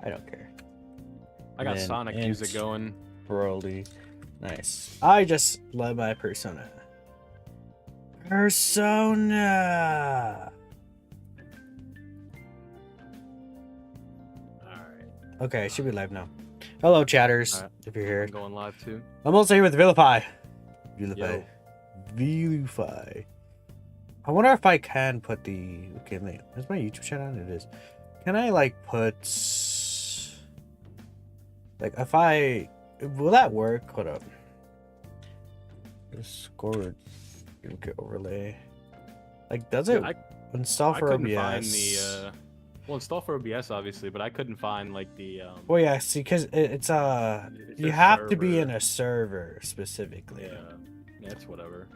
I don't care. I got Sonic music going. Broly. Nice. I just love my persona. Persona! Alright. Okay, I should be live now. Hello, chatters, if you're here. I'm going live too. I'm also here with Vilify. Yo. Vilify. I wonder if I can put the... Okay, wait. Is my YouTube channel on? It is. Can I, like, put... Like, if I... Will that work? Hold up. Discord. Okay, overlay. Like, does it install for OBS? Find the, well, install for OBS, obviously, but I couldn't find, like, the... Well, yeah, see, because it's you have to be in a server, specifically. Yeah, it's whatever.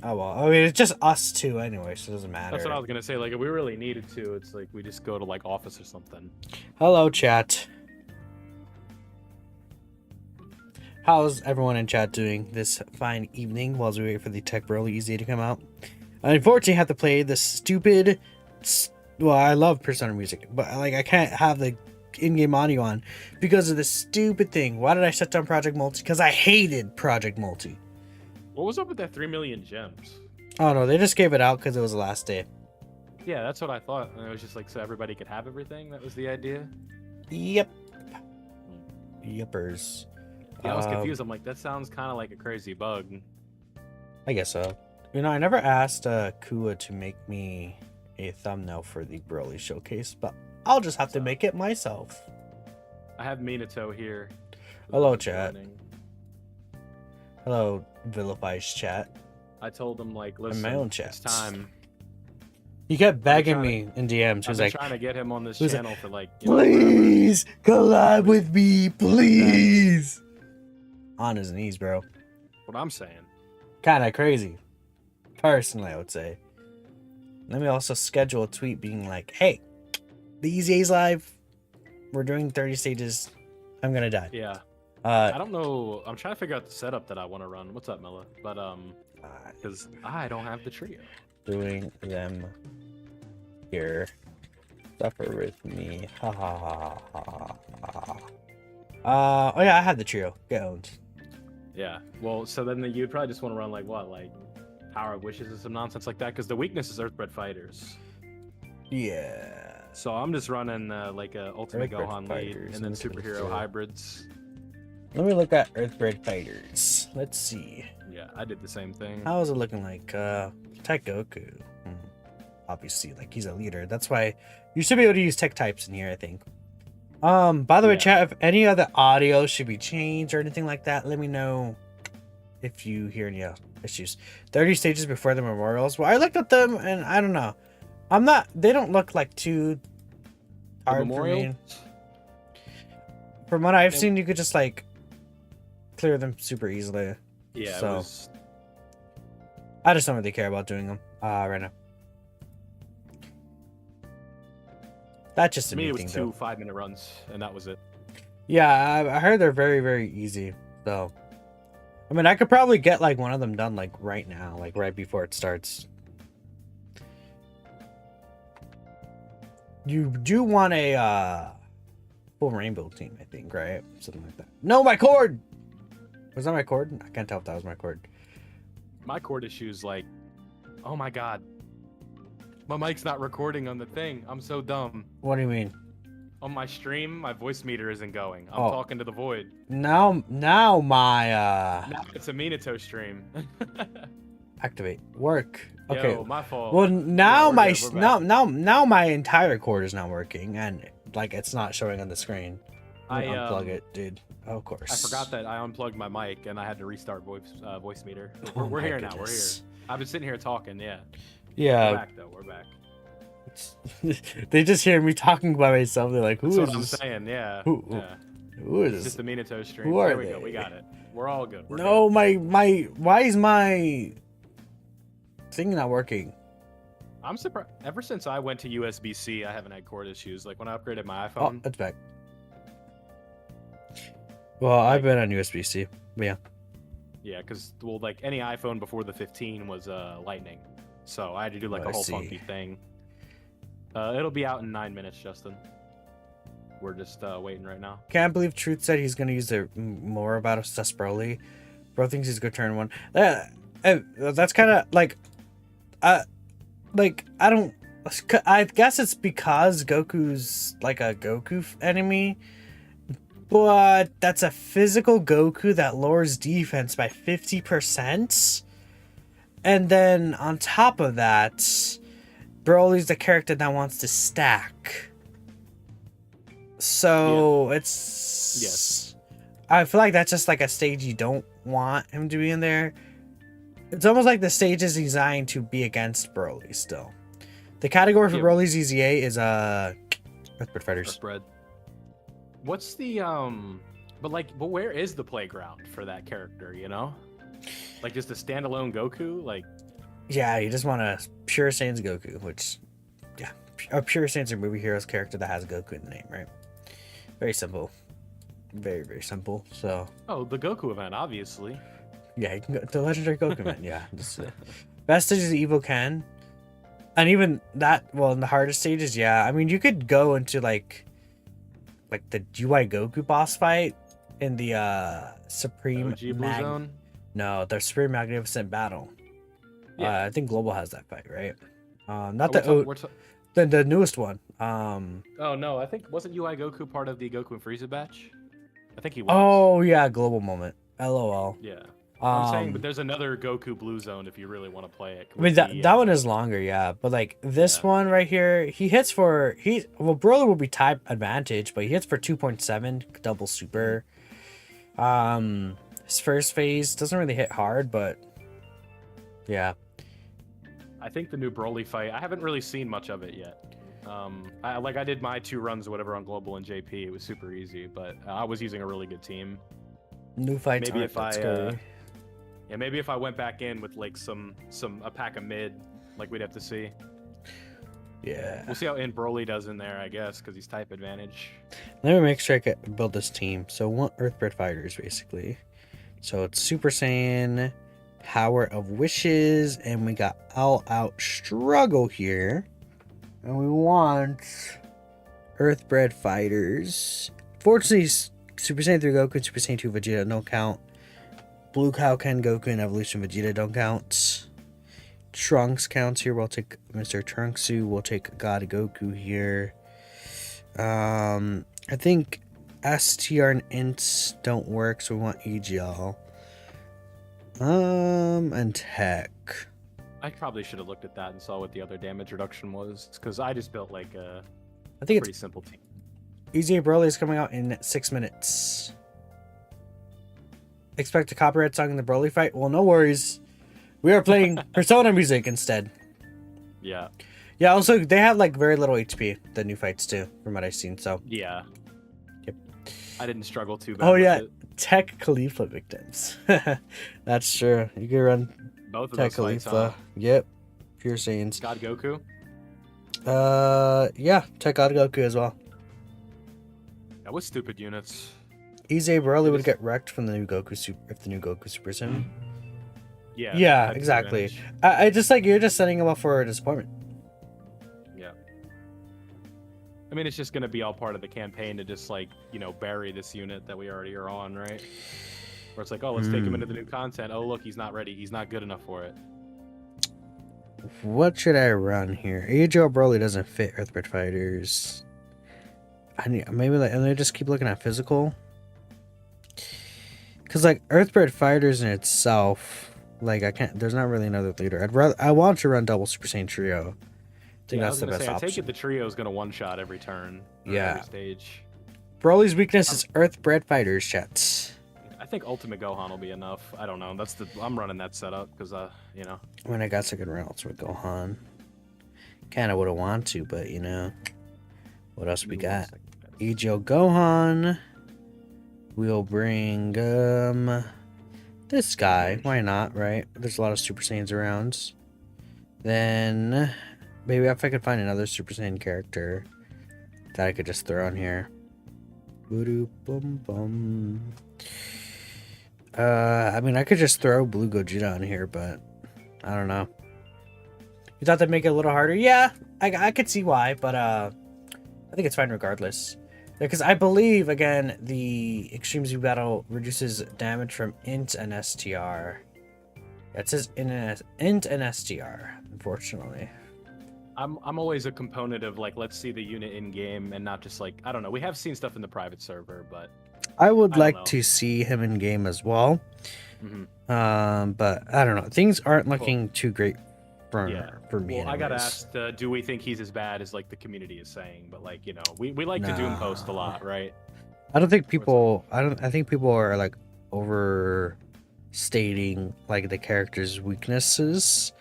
Oh, well, I mean, it's just us two anyway, so it doesn't matter. That's what I was gonna say, like, if we really needed to, it's like, we just go to, like, Office or something. Hello, chat. How's everyone in chat doing this fine evening while we wait for the Tech Broly EZA to come out? I unfortunately have to play the stupid... Well, I love Persona music, but like I can't have the in-game audio on because of this stupid thing. Why did I shut down Project Multi? Because I hated Project Multi. What was up with that 3 million gems? Oh no, they just gave it out because it was the last day. Yeah, that's what I thought. And it was just like so everybody could have everything. That was the idea. Yep. Yepers. Yeah, I was confused. I'm like, that sounds kind of like a crazy bug. I guess so. You know, I never asked Kua to make me a thumbnail for the Broly showcase, but I'll just have to make it myself. I have Minato here. Hello, chat. Hello, Vilify's chat. I told him, like, listen, my own chat. It's time. He kept begging me in DMs. He was like, trying to get him on this channel for, like, please collab with me, please. On his knees, bro. What I'm saying. Kind of crazy. Personally, I would say. Let me also schedule a tweet being like, hey, the EZA's live. We're doing 30 stages. I'm gonna die. Yeah. I don't know. I'm trying to figure out the setup that I want to run. What's up, Mella? But because I don't have the trio. Doing them here. Suffer with me. Ha ha ha ha ha. Oh yeah, I have the trio. Get owned. Yeah. Well, so then you'd probably just want to run like what, like Power of Wishes or some nonsense like that, because the weakness is Earthbred Fighters. Yeah. So I'm just running like a Ultimate Gohan lead and then superhero hybrids. Let me look at Earthbred Fighters. Let's see. Yeah, I did the same thing. How is it looking like? Tech Goku. Obviously, like he's a leader. That's why you should be able to use tech types in here, I think. By the way, chat, if any other audio should be changed or anything like that, let me know if you hear any issues. 30 stages before the memorials. Well, I looked at them and I don't know. They don't look like too hard for me. From what I've seen, you could just like clear them super easily. Yeah, so I just don't really care about doing them right now. That's just a me. It was two 5-minute runs, and that was it. Yeah, I heard they're very, very easy. So, I mean, I could probably get like one of them done like right now, like right before it starts. You do want a full rainbow team, I think, right? Something like that. No, my cord. Was that my cord? I can't tell if that was my cord. My cord issues, like, oh my god. My mic's not recording on the thing. I'm so dumb. What do you mean? On my stream, my voice meter isn't going. I'm talking to the void. Now my Now it's a Minato stream. Activate. Work. Okay. Yo, my fault. Well, now now my entire cord is not working and like it's not showing on the screen. I unplug it, dude. Of course. I forgot that I unplugged my mic and I had to restart voice meter. We're here now. We're here. I've been sitting here talking. Yeah. Yeah. We're back though. We're back. They just hear me talking by myself. They're like, "Who That's is what this?" I'm saying. Yeah. Who is this? Just the Minato stream. Who are we they? go. We got it. We're all good. We're no, good. my why is my thing not working? I'm surprised. Ever since I went to USB-C, I haven't had cord issues. Like when I upgraded my iPhone. Oh, it's back. Well, I've been on USB-C, but yeah. Yeah, because well, like any iPhone before the 15 was Lightning, so I had to do like a whole funky thing. It'll be out in 9 minutes, Justin. we're just waiting right now. Can't believe Truth said he's gonna use the more about assess Broly. Bro thinks he's gonna turn one. That's kind of like, I don't. I guess it's because Goku's like a Goku enemy, but that's a physical Goku that lowers defense by 50%. And then on top of that, Broly's the character that wants to stack. So it's... Yes. I feel like that's just like a stage you don't want him to be in there. It's almost like the stage is designed to be against Broly still. The category for Broly's EZA is Earthbred Fighters. Earthbred. What's the but where is the playground for that character, you know? Like just a standalone Goku? Like yeah, you just want a pure Saiyans Goku, which yeah, a pure Saiyans or movie heroes character that has Goku in the name, right? Very simple. Very, very simple. So oh, the Goku event, obviously. Yeah, you can go the legendary Goku event, yeah. Best stage is Evo Ken. And even that, well, in the hardest stages, yeah. I mean, you could go into like the UI Goku boss fight in the Supreme Blue Zone? No, the Supreme Magnificent Battle. Yeah. I think Global has that fight, right? The newest one. Oh no, I think wasn't UI Goku part of the Goku and Frieza batch? I think he was. Oh yeah, Global Moment. LOL. Yeah. I'm saying, but there's another Goku Blue Zone if you really want to play it. I mean, that one is longer, yeah. But like this one right here, he hits for Broly will be type advantage, but he hits for 2.7 double super. His first phase doesn't really hit hard, but yeah. I think the new Broly fight, I haven't really seen much of it yet. I did my 2 runs or whatever on Global and JP. It was super easy, but I was using a really good team. New fights maybe aren't that scary. Yeah, maybe if I went back in with like a pack of mid, like we'd have to see. Yeah. We'll see how INT Broly does in there, I guess, because he's type advantage. Let me make sure I can build this team. So one Earthbred Fighters, basically. So it's Super Saiyan, Power of Wishes, and we got All Out Struggle here. And we want Earthbred Fighters. Fortunately, Super Saiyan 3 Goku and Super Saiyan 2 Vegeta don't count. Blue Cow Ken Goku and Evolution Vegeta don't count. Trunks counts here. We'll take Mr. Trunksu. We'll take God Goku here. I think STR and INT don't work, so we want EGL. And Tech. I probably should have looked at that and saw what the other damage reduction was, because I just built like a pretty simple team. EZA Broly is coming out in 6 minutes. Expect a copyright song in the Broly fight? Well, no worries. We are playing Persona music instead. Yeah. Yeah, also, they have like very little HP, the new fights too, from what I've seen, so. Yeah. Yep. I didn't struggle too bad. Oh, yeah. Tech Khalifa victims. That's true. You can run both of Tech those fights, Khalifa. Yep. Pure Saiyans. God Goku? Yeah. Tech God Goku as well. That was stupid units. EZA Broly would get wrecked from the new Goku if the new Goku Super Saiyan. Yeah. Yeah, exactly. I just like you're just setting him up for a disappointment. Yeah. I mean, it's just gonna be all part of the campaign to just like bury this unit that we already are on, right? Where it's like, oh, let's take him into the new content. Oh, look, he's not ready. He's not good enough for it. What should I run here? EZA Broly doesn't fit Earthbred Fighters. Maybe let me just keep looking at physical. Cause like Earthbred Fighters in itself, like there's not really another leader. I want to run double Super Saiyan Trio. I think that's the best option. I take it the trio is gonna one shot every turn. Yeah. Every stage. Broly's weakness is Earthbred Fighters, chat. I think Ultimate Gohan will be enough. I don't know. I'm running that setup because I mean, I got second rounds with Gohan. Kind of would have wanted to, but what else we got? EZA Gohan. We'll bring this guy. Why not, right? There's a lot of Super Saiyans around. Then maybe if I could find another Super Saiyan character that I could just throw on here. I mean, I could just throw Blue Gogeta on here, but I don't know. You thought that'd make it a little harder? Yeah, I could see why, but I think it's fine regardless. Because I believe, again, the Extreme Z Battle reduces damage from int and STR. It says int and STR, unfortunately. I'm always a component of like, let's see the unit in game and not just like, I don't know. We have seen stuff in the private server, but I would I don't like know. to see him in game as well. Mm-hmm. But I don't know. Things aren't looking too great for me. Well, I got anyways. asked, do we think he's as bad as like the community is saying? But like, you know, we like to doom post a lot, right? I don't think people. I think people are like overstating like the character's weaknesses,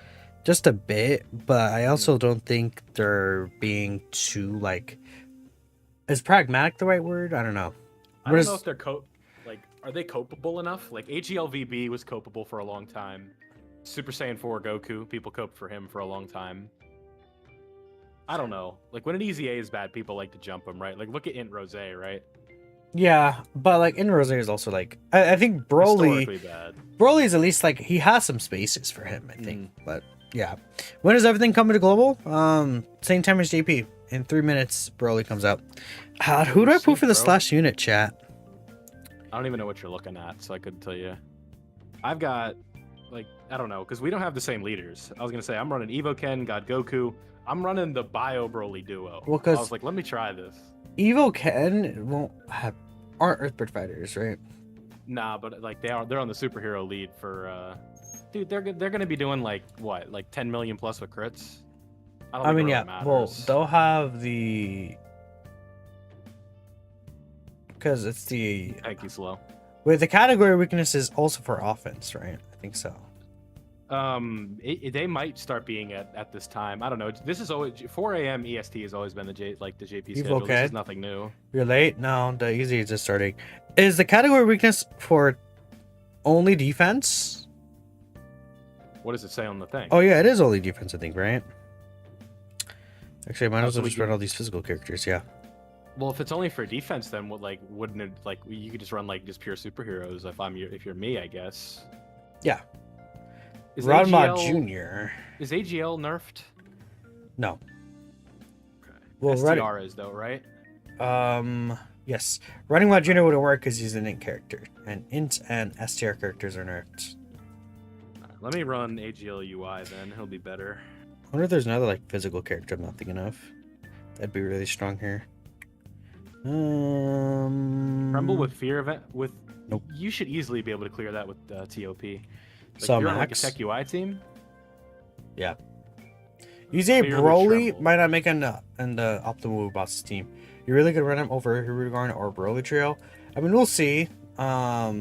just a bit. But I also don't think they're being too like. Is pragmatic the right word? I don't know. I don't know if they're are they copeable enough? Like AGLVB was copeable for a long time. Super Saiyan 4 Goku, people coped for him for a long time. I don't know. Like when an EZA is bad, people like to jump him, right? Like look at Int Rose, right? Yeah, but like in Rose is also like I think Historically bad. Broly is at least like he has some spaces for him, I think. But yeah, when does everything come to global? Same time as JP. In 3 minutes, Broly comes out. Who do I put for the slash unit chat? I don't even know what you're looking at, so I couldn't tell you. I've got like I don't know because we don't have the same leaders. I was gonna say I'm running Evo Ken, God Goku. I'm running the Bio Broly duo. Well, because I was like, let me try this. Evo Ken aren't Earthbird fighters, right? Nah, but like they're on the superhero lead for dude, they're gonna be doing like what, like 10 million plus with crits. I mean, yeah. Well, they'll have the because it's the thank you, slow. Wait, the category weakness is also for offense, right? I think so. They might start being at this time. I don't know. This is always 4 a.m. EST has always been the JP schedule. Okay. This is nothing new. You're late. No, the EZA is just starting. Is the category weakness for only defense? What does it say on the thing? Oh yeah, it is only defense, I think, right? Actually, I might as well just run all these physical characters. Yeah. Well, if it's only for defense, then wouldn't it like you could just run like just pure superheroes? If you're me, I guess. Yeah. Is Ranma Jr. Is AGL nerfed? No. Okay. Well, STR is though, right? Yes. Running Wild Jr. wouldn't work because he's an int character, and int and STR characters are nerfed. Let me run AGL UI then. He'll be better. I wonder if there's another like physical character I'm not thinking of. That'd be really strong here. Tremble with fear event with. Nope. You should easily be able to clear that with TOP. Like, So you're on, like a Max. Tech UI team. Yeah. EZA Broly might not make in the optimal boss team. You really could run him over Hirudegarn or Broly trio. I mean, we'll see. I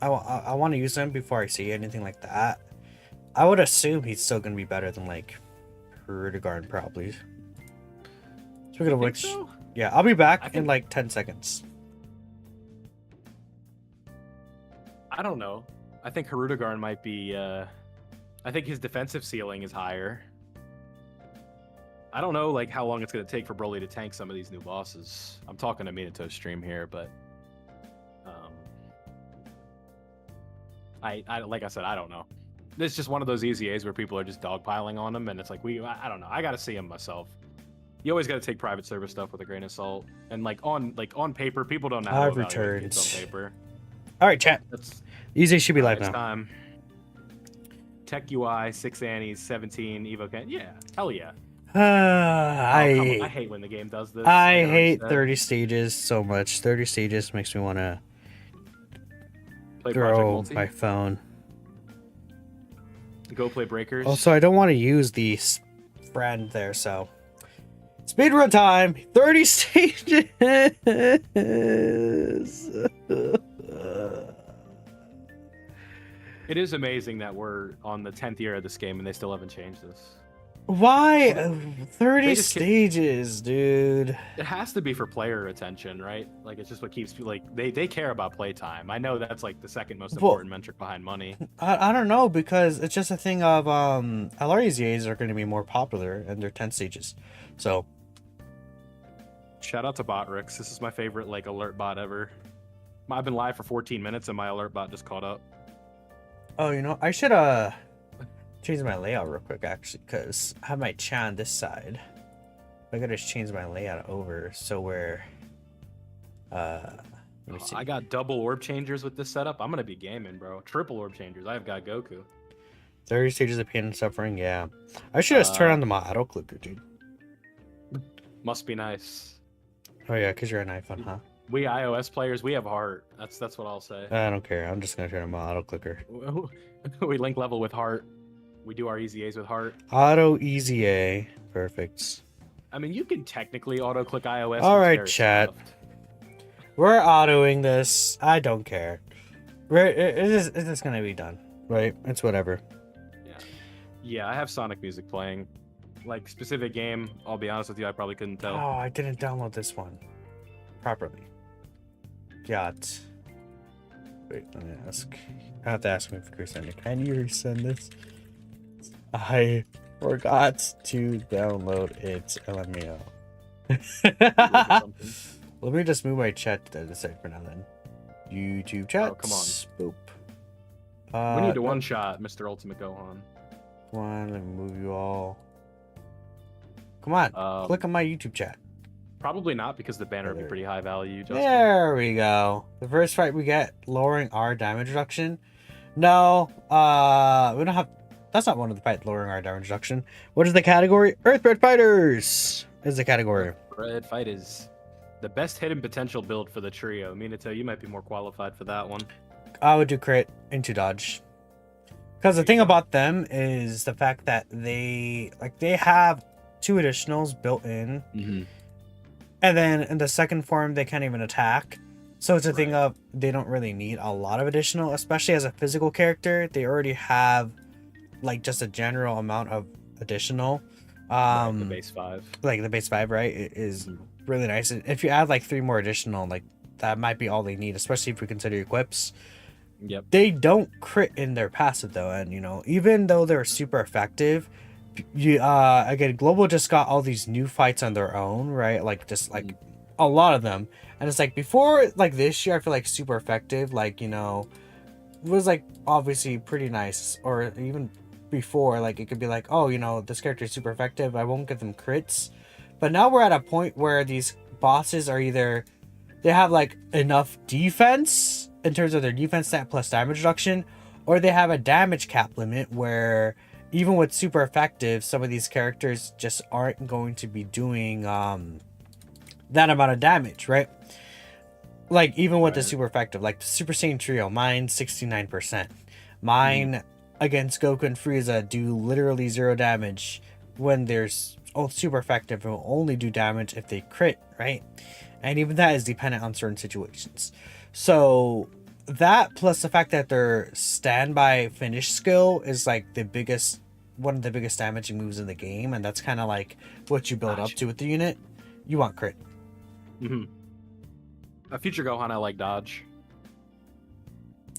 want to use him before I see anything like that. I would assume he's still gonna be better than like Hirudegarn probably. Speaking of which, so? yeah, I'll be back in like 10 seconds. I don't know. I think Hirudegarn might be. I think his defensive ceiling is higher. I don't know like how long it's gonna take for Broly to tank some of these new bosses. I'm talking to Minato stream here, but I like I said, I don't know. This is just one of those EZAs where people are just dogpiling on him, and it's like I don't know. I gotta see him myself. You always gotta take private server stuff with a grain of salt, and like on paper, people don't know how to evaluate kids on paper. All right, chat. EZA should be live now. Time. Tech UI 6 Annies 17 Evo Ken. Yeah, hell yeah. I hate when the game does this. I hate 30 stages so much. 30 stages makes me want to throw my phone. Go play Breakers. Also, I don't want to use the friend there, so speedrun time. 30 stages. It is amazing that we're on the 10th year of this game and they still haven't changed this. Why 30 stages, dude? It has to be for player attention, right? Like it's just what keeps like they care about playtime. I know that's like the second most important metric behind money. I don't know because it's just a thing of LR EZAs are going to be more popular and they're 10 stages. So shout out to Botrix. This is my favorite like alert bot ever. I've been live for 14 minutes and my alert bot just caught up. Oh, you know, I should change my layout real quick actually, because I have my chat on this side. I gotta change my layout over so where Let me see. I got double orb changers with this setup. I'm gonna be gaming, bro. Triple orb changers. I've got Goku. 30 stages of pain and suffering. Yeah, I should just turn on the auto clicker, dude. Must be nice. Oh yeah, because you're an iPhone, huh? We iOS players, we have heart. That's what I'll say. I don't care. I'm just gonna turn on my auto clicker. We link level with heart. We do our EZAs with heart. Auto EZA. Perfect. I mean, you can technically auto click iOS. All right, chat. We're autoing this. I don't care. It's just gonna be done, right? It's whatever. Yeah, I have Sonic music playing. Like, specific game, I'll be honest with you, I probably couldn't tell. Oh, I didn't download this one properly. Got. Wait, let me ask. I have to ask him for resend. Can you resend this? I forgot to download it. LMAO. Let me just move my chat to the side for now then. YouTube chat. Oh, come on. Boop. We need to one-shot Mr. Ultimate Gohan. Come on, let me move you all. Come on, click on my YouTube chat. Probably not, because the banner would be pretty high value. Justin. There we go. The first fight we get, lowering our damage reduction. No, we don't have... That's not one of the fights, lowering our damage reduction. What is the category? Earthbred Fighters is the category. Earthbred Fighters. The best hidden potential build for the trio. Minato, you might be more qualified for that one. I would do crit into dodge. Because the thing about them is the fact that they have 2 additionals built in. Mm-hmm. And then in the second form, they can't even attack. So it's a thing of they don't really need a lot of additional, especially as a physical character. They already have like just a general amount of additional. The base 5. Like the base 5, right? It is really nice. If you add like 3 more additional, like that might be all they need, especially if we consider equips. Yep. They don't crit in their passive though, and you know, even though they're super effective, you again, Global just got all these new fights on their own, right? Like just like a lot of them, and it's like before like this year I feel like super effective, like, you know, it was like obviously pretty nice, or even before, like it could be like, oh, you know, this character is super effective, I won't give them crits. But now we're at a point where these bosses are either they have like enough defense in terms of their defense stat plus damage reduction, or they have a damage cap limit where even with super effective, some of these characters just aren't going to be doing that amount of damage, right? Like even with the super effective, like the Super Saiyan Trio, mine 69%. Mine against Goku and Frieza do literally 0 damage when there's super effective and will only do damage if they crit, right? And even that is dependent on certain situations. So that plus the fact that their standby finish skill is like one of the biggest damaging moves in the game, and that's kind of like what you build up to with the unit. You want crit. A future Gohan, I like dodge.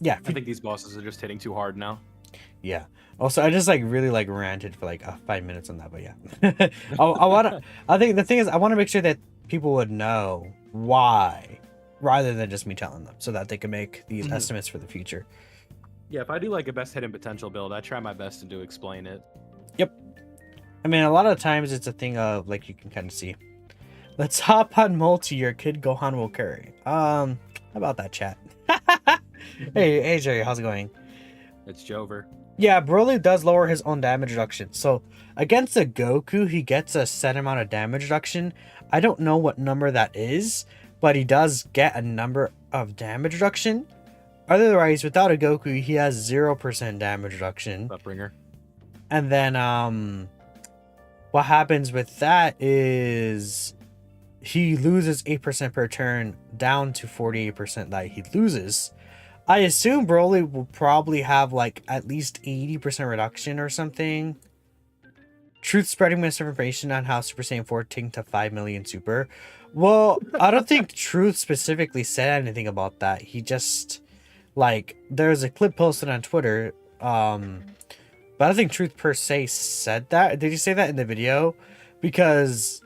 Yeah, I think these bosses are just hitting too hard now. Yeah. Also, I just like really like ranted for like 5 minutes on that, but yeah. I think the thing is I want to make sure that people would know why, rather than just me telling them, so that they can make these estimates for the future. Yeah, if I do like a best hidden potential build, I try my best to explain it. Yep. I mean, a lot of times it's a thing of like you can kind of see. Let's hop on multi. Your kid Gohan will carry. How about that, chat? hey Jerry, how's it going? It's Jover. Yeah, Broly does lower his own damage reduction. So against a Goku, he gets a set amount of damage reduction. I don't know what number that is, but he does get a number of damage reduction. Otherwise, without a Goku, he has 0% damage reduction. Buttbringer. And then what happens with that is he loses 8% per turn down to 48% that he loses. I assume Broly will probably have like at least 80% reduction or something. Truth spreading misinformation on how Super Saiyan 4 tanked to 5 million super. Well, I don't think Truth specifically said anything about that. He just, like, there's a clip posted on Twitter. But I don't think Truth per se said that. Did you say that in the video? Because,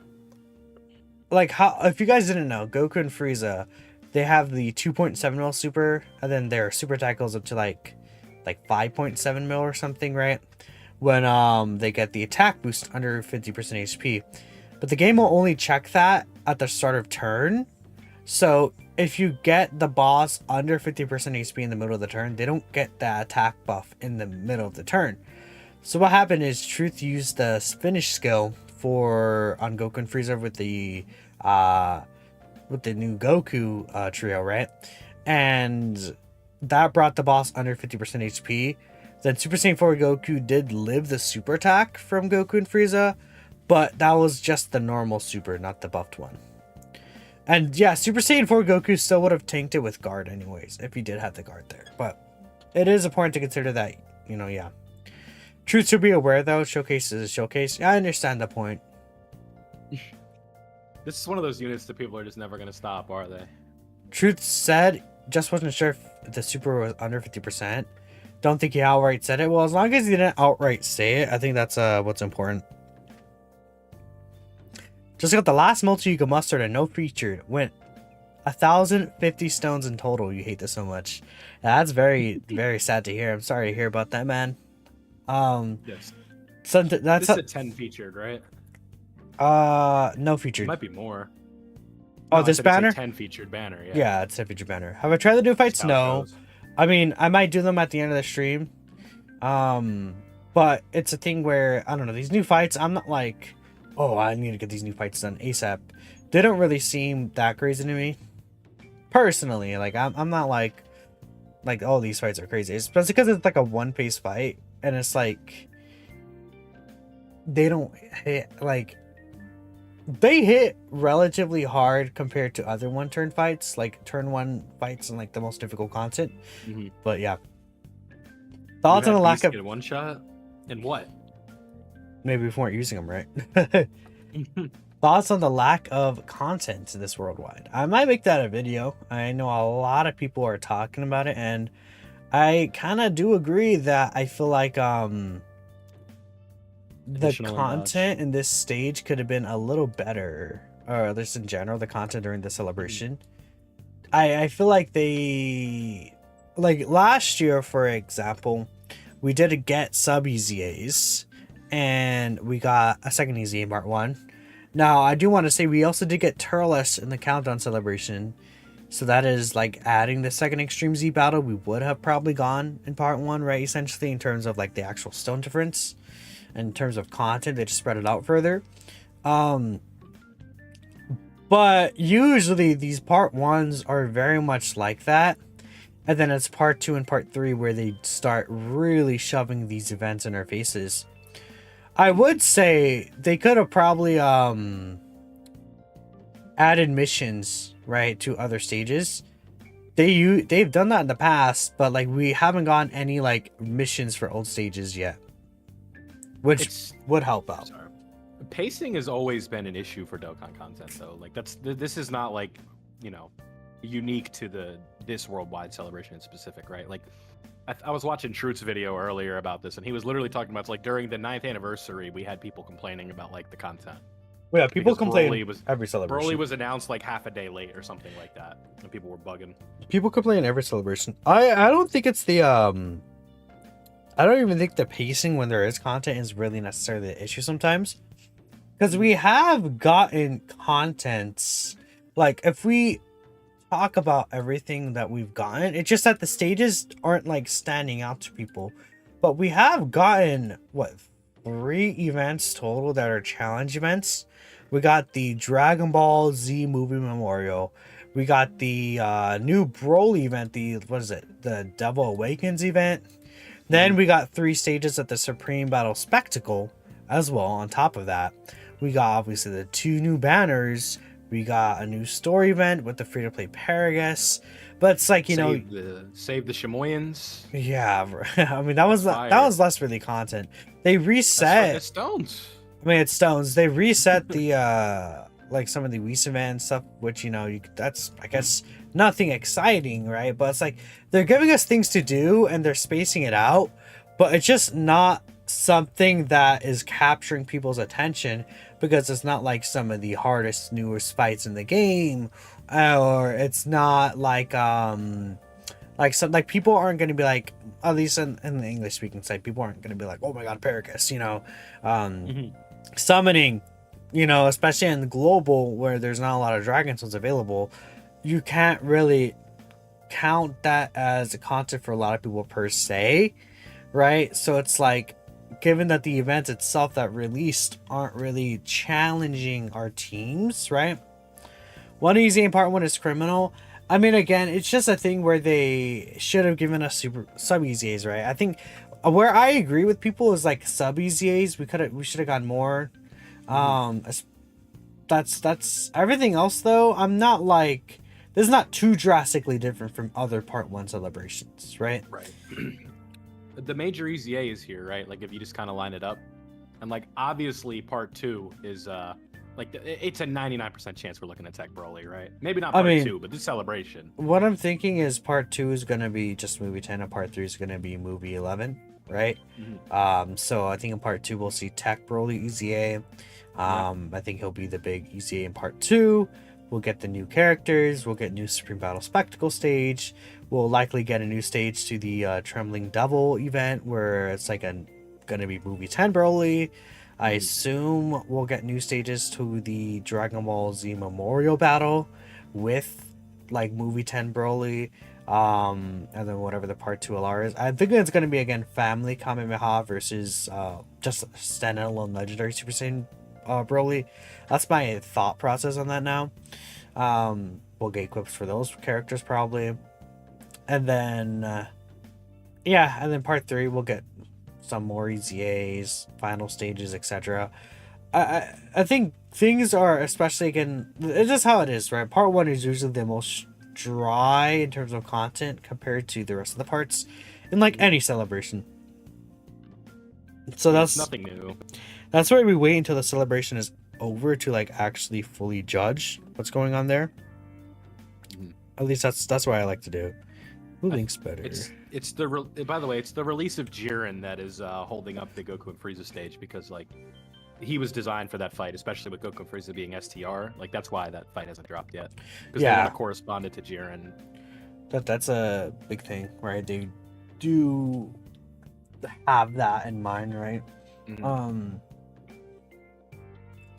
like, how, if you guys didn't know, Goku and Frieza, they have the 2.7 mil super, and then their super attack goes up to like 5.7 mil or something, right? When they get the attack boost under 50% HP. But the game will only check that at the start of turn. So if you get the boss under 50% HP in the middle of the turn, they don't get that attack buff in the middle of the turn. So what happened is Truth used the finish skill on Goku and Frieza with the new Goku trio, right? And that brought the boss under 50% HP. Then Super Saiyan 4 Goku did live the super attack from Goku and Frieza, but that was just the normal super, not the buffed one. And yeah, Super Saiyan 4 Goku still would have tanked it with guard anyways, if he did have the guard there. But it is important to consider that, you know, yeah. Truth should be aware though, showcase is a showcase. I understand the point. This is one of those units that people are just never going to stop, are they? Truth said, just wasn't sure if the super was under 50%. Don't think he outright said it. Well, as long as he didn't outright say it, I think that's what's important. Just got the last multi you could muster and no featured. Went 1,050 stones in total. You hate this so much. That's very, very sad to hear. I'm sorry to hear about that, man. Yes. So that's this is a 10 featured, right? No featured. It might be more. Oh, No, this banner? 10 featured banner, yeah. Yeah, it's a featured banner. Have I tried the new fights? No. I mean, I might do them at the end of the stream. But it's a thing where, I don't know, these new fights, I'm not like, oh, I need to get these new fights done ASAP. They don't really seem that crazy to me. Personally, like, I'm not like, oh, these fights are crazy. It's because it's like a one-pace fight. And it's like, they don't hit, like, they hit relatively hard compared to other one-turn fights, like turn one fights and like the most difficult content. But yeah, thoughts on the lack of one shot and what? Maybe we weren't using them right. Thoughts on the lack of content in this worldwide. I might make that a video. I know a lot of people are talking about it, and I kind of do agree that I feel like the content in this stage could have been a little better, or at least in general, the content during the celebration. I feel like they, like last year, for example, we did get sub EZAs, and we got a second EZA part 1. Now, I do want to say we also did get Turles in the countdown celebration. So that is like adding the second Extreme Z battle. We would have probably gone in part 1, right? Essentially, in terms of like the actual stone difference. In terms of content, they just spread it out further. But usually these part 1s are very much like that. And then it's part 2 and part 3 where they start really shoving these events in our faces. I would say they could have probably added missions, right, to other stages. They've done that in the past, but like we haven't gotten any like missions for old stages yet, which would help out. Sorry. Pacing has always been an issue for Dokkan content, though. Like this is not like, you know, unique to this worldwide celebration in specific, right? Like I was watching Truth's video earlier about this, and he was literally talking about, it's like during the 9th anniversary, we had people complaining about like the content. Well, yeah, people complain every celebration. Broly was announced like half a day late or something like that, and people were bugging. People complain every celebration. I don't think it's the I don't even think the pacing when there is content is really necessarily the issue sometimes, because we have gotten contents. Like if we talk about everything that we've gotten, it's just that the stages aren't like standing out to people. But we have gotten what, 3 events total that are challenge events. We got the Dragon Ball Z movie memorial. We got the new Broly event, the Devil Awakens event. Then we got 3 stages at the Supreme Battle Spectacle as well. On top of that, we got obviously the 2 new banners. We got a new story event with the free-to-play Paragus. But it's like, you know, save the Shimoyans. Yeah, I mean that was less really content. They reset. That's stones. I mean, it's stones. They reset the like some of the Whis event stuff, which, you know, that's, I guess, nothing exciting, right? But it's like they're giving us things to do and they're spacing it out, but it's just not something that is capturing people's attention, because it's not like some of the hardest, newest fights in the game, or it's not like people aren't going to be like, at least in the English speaking side, people aren't going to be like, oh my god, Paragus, you know, summoning, you know, especially in the global where there's not a lot of dragon stones available. you can't really count that as a content for a lot of people per se, right? So it's like, given that the events itself that released aren't really challenging our teams, right? One EZA in part 1 is criminal. I mean, again, it's just a thing where they should have given us super sub EZAs, right? I think where I agree with people is like sub EZAs. We should have gotten more. That's everything else though. I'm not like, this is not too drastically different from other part 1 celebrations, right? Right. The major EZA is here, right? Like if you just kind of line it up, and like obviously part 2 is like it's a 99% chance we're looking at Tech Broly, right? Maybe not part 2, but this celebration. What I'm thinking is part 2 is gonna be just movie 10, and part 3 is gonna be movie 11, right? So I think in part 2 we'll see Tech Broly EZA. I think he'll be the big EZA in part 2. We'll get the new characters. We'll get new Supreme Battle Spectacle stage. We'll likely get a new stage to the Trembling Devil event, where it's like gonna be movie 10 Broly. I assume we'll get new stages to the Dragon Ball Z Memorial Battle with like movie 10 Broly. And then whatever the part 2 LR is. I think it's gonna be again Family Kamehameha versus just standalone Legendary Super Saiyan Broly. That's my thought process on that now. We'll get equips for those characters probably, and then and then part 3 we'll get some more EZAs, final stages, etc. I think things are, especially again, it's just how it is, right? Part 1 is usually the most dry in terms of content compared to the rest of the parts in like any celebration. So that's nothing new. That's why we wait until the celebration is over to like actually fully judge what's going on there. At least that's what I like to do. Who thinks better? By the way, it's the release of Jiren that is holding up the Goku and Frieza stage, because like he was designed for that fight, especially with Goku and Frieza being STR. Like that's why that fight hasn't dropped yet, because they want to correspond it to Jiren. That's a big thing, right? They do have that in mind, right?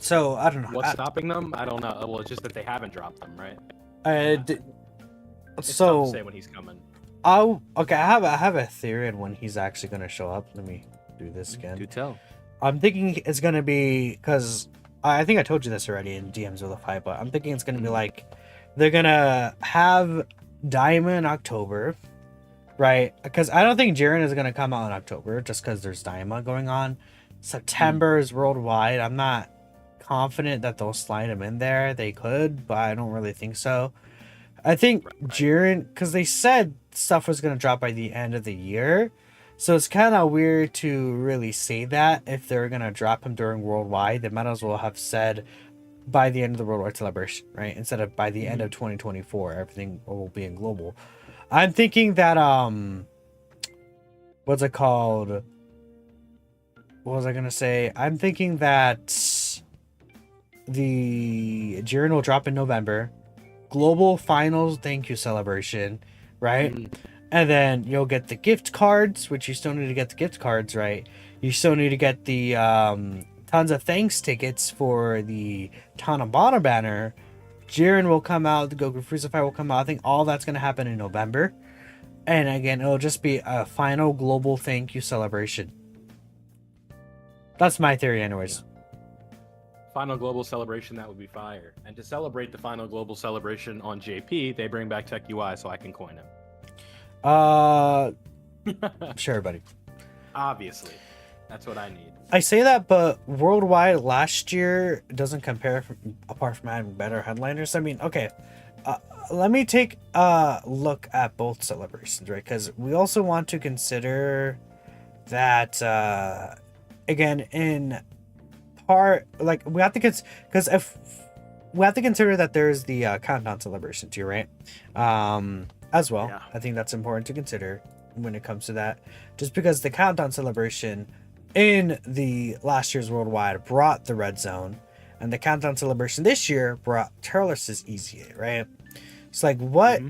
So I don't know what's stopping them. I don't know. Well, it's just that they haven't dropped them, right? It's tough to say when he's coming. I have a theory on when he's actually gonna show up. Let me do this again. Do tell. I'm thinking it's gonna be, because I think I told you this already in DMs of the fight, but I'm thinking it's gonna be like they're gonna have Daima in October, right? Because I don't think Jiren is gonna come out in October just because there's Daima going on. September is worldwide. I'm not confident that they'll slide him in there. They could, but I don't really think so. I think Jiren, because they said stuff was going to drop by the end of the year, so it's kind of weird to really say that. If they're going to drop him during worldwide, they might as well have said by the end of the worldwide celebration, right? Instead of by the end of 2024, everything will be in global. I'm thinking that what's it called? What was I gonna say? I'm thinking that the Jiren will drop in November. Global finals thank you celebration, right? And then you'll get the gift cards, which you still need to get the gift cards, right? You still need to get the tons of thanks tickets for the Tanabana banner. Jiren will come out, the Goku Frieza fight will come out. I think all that's gonna happen in November. And again, it'll just be a final global thank you celebration. That's my theory anyways. Final global celebration, that would be fire. And to celebrate the final global celebration on JP, they bring back Tech UI so I can coin him. Sure, buddy. Obviously. That's what I need. I say that, but worldwide last year doesn't compare apart from having better headliners. I mean, okay. Let me take a look at both celebrations, right? Because we also want to consider that again, in part, like we have to because if we have to consider that there's the countdown celebration too, right? As well. Yeah. I think that's important to consider when it comes to that, just because the countdown celebration in the last year's worldwide brought the red zone, and the countdown celebration this year brought Turles' EZA, right? It's like what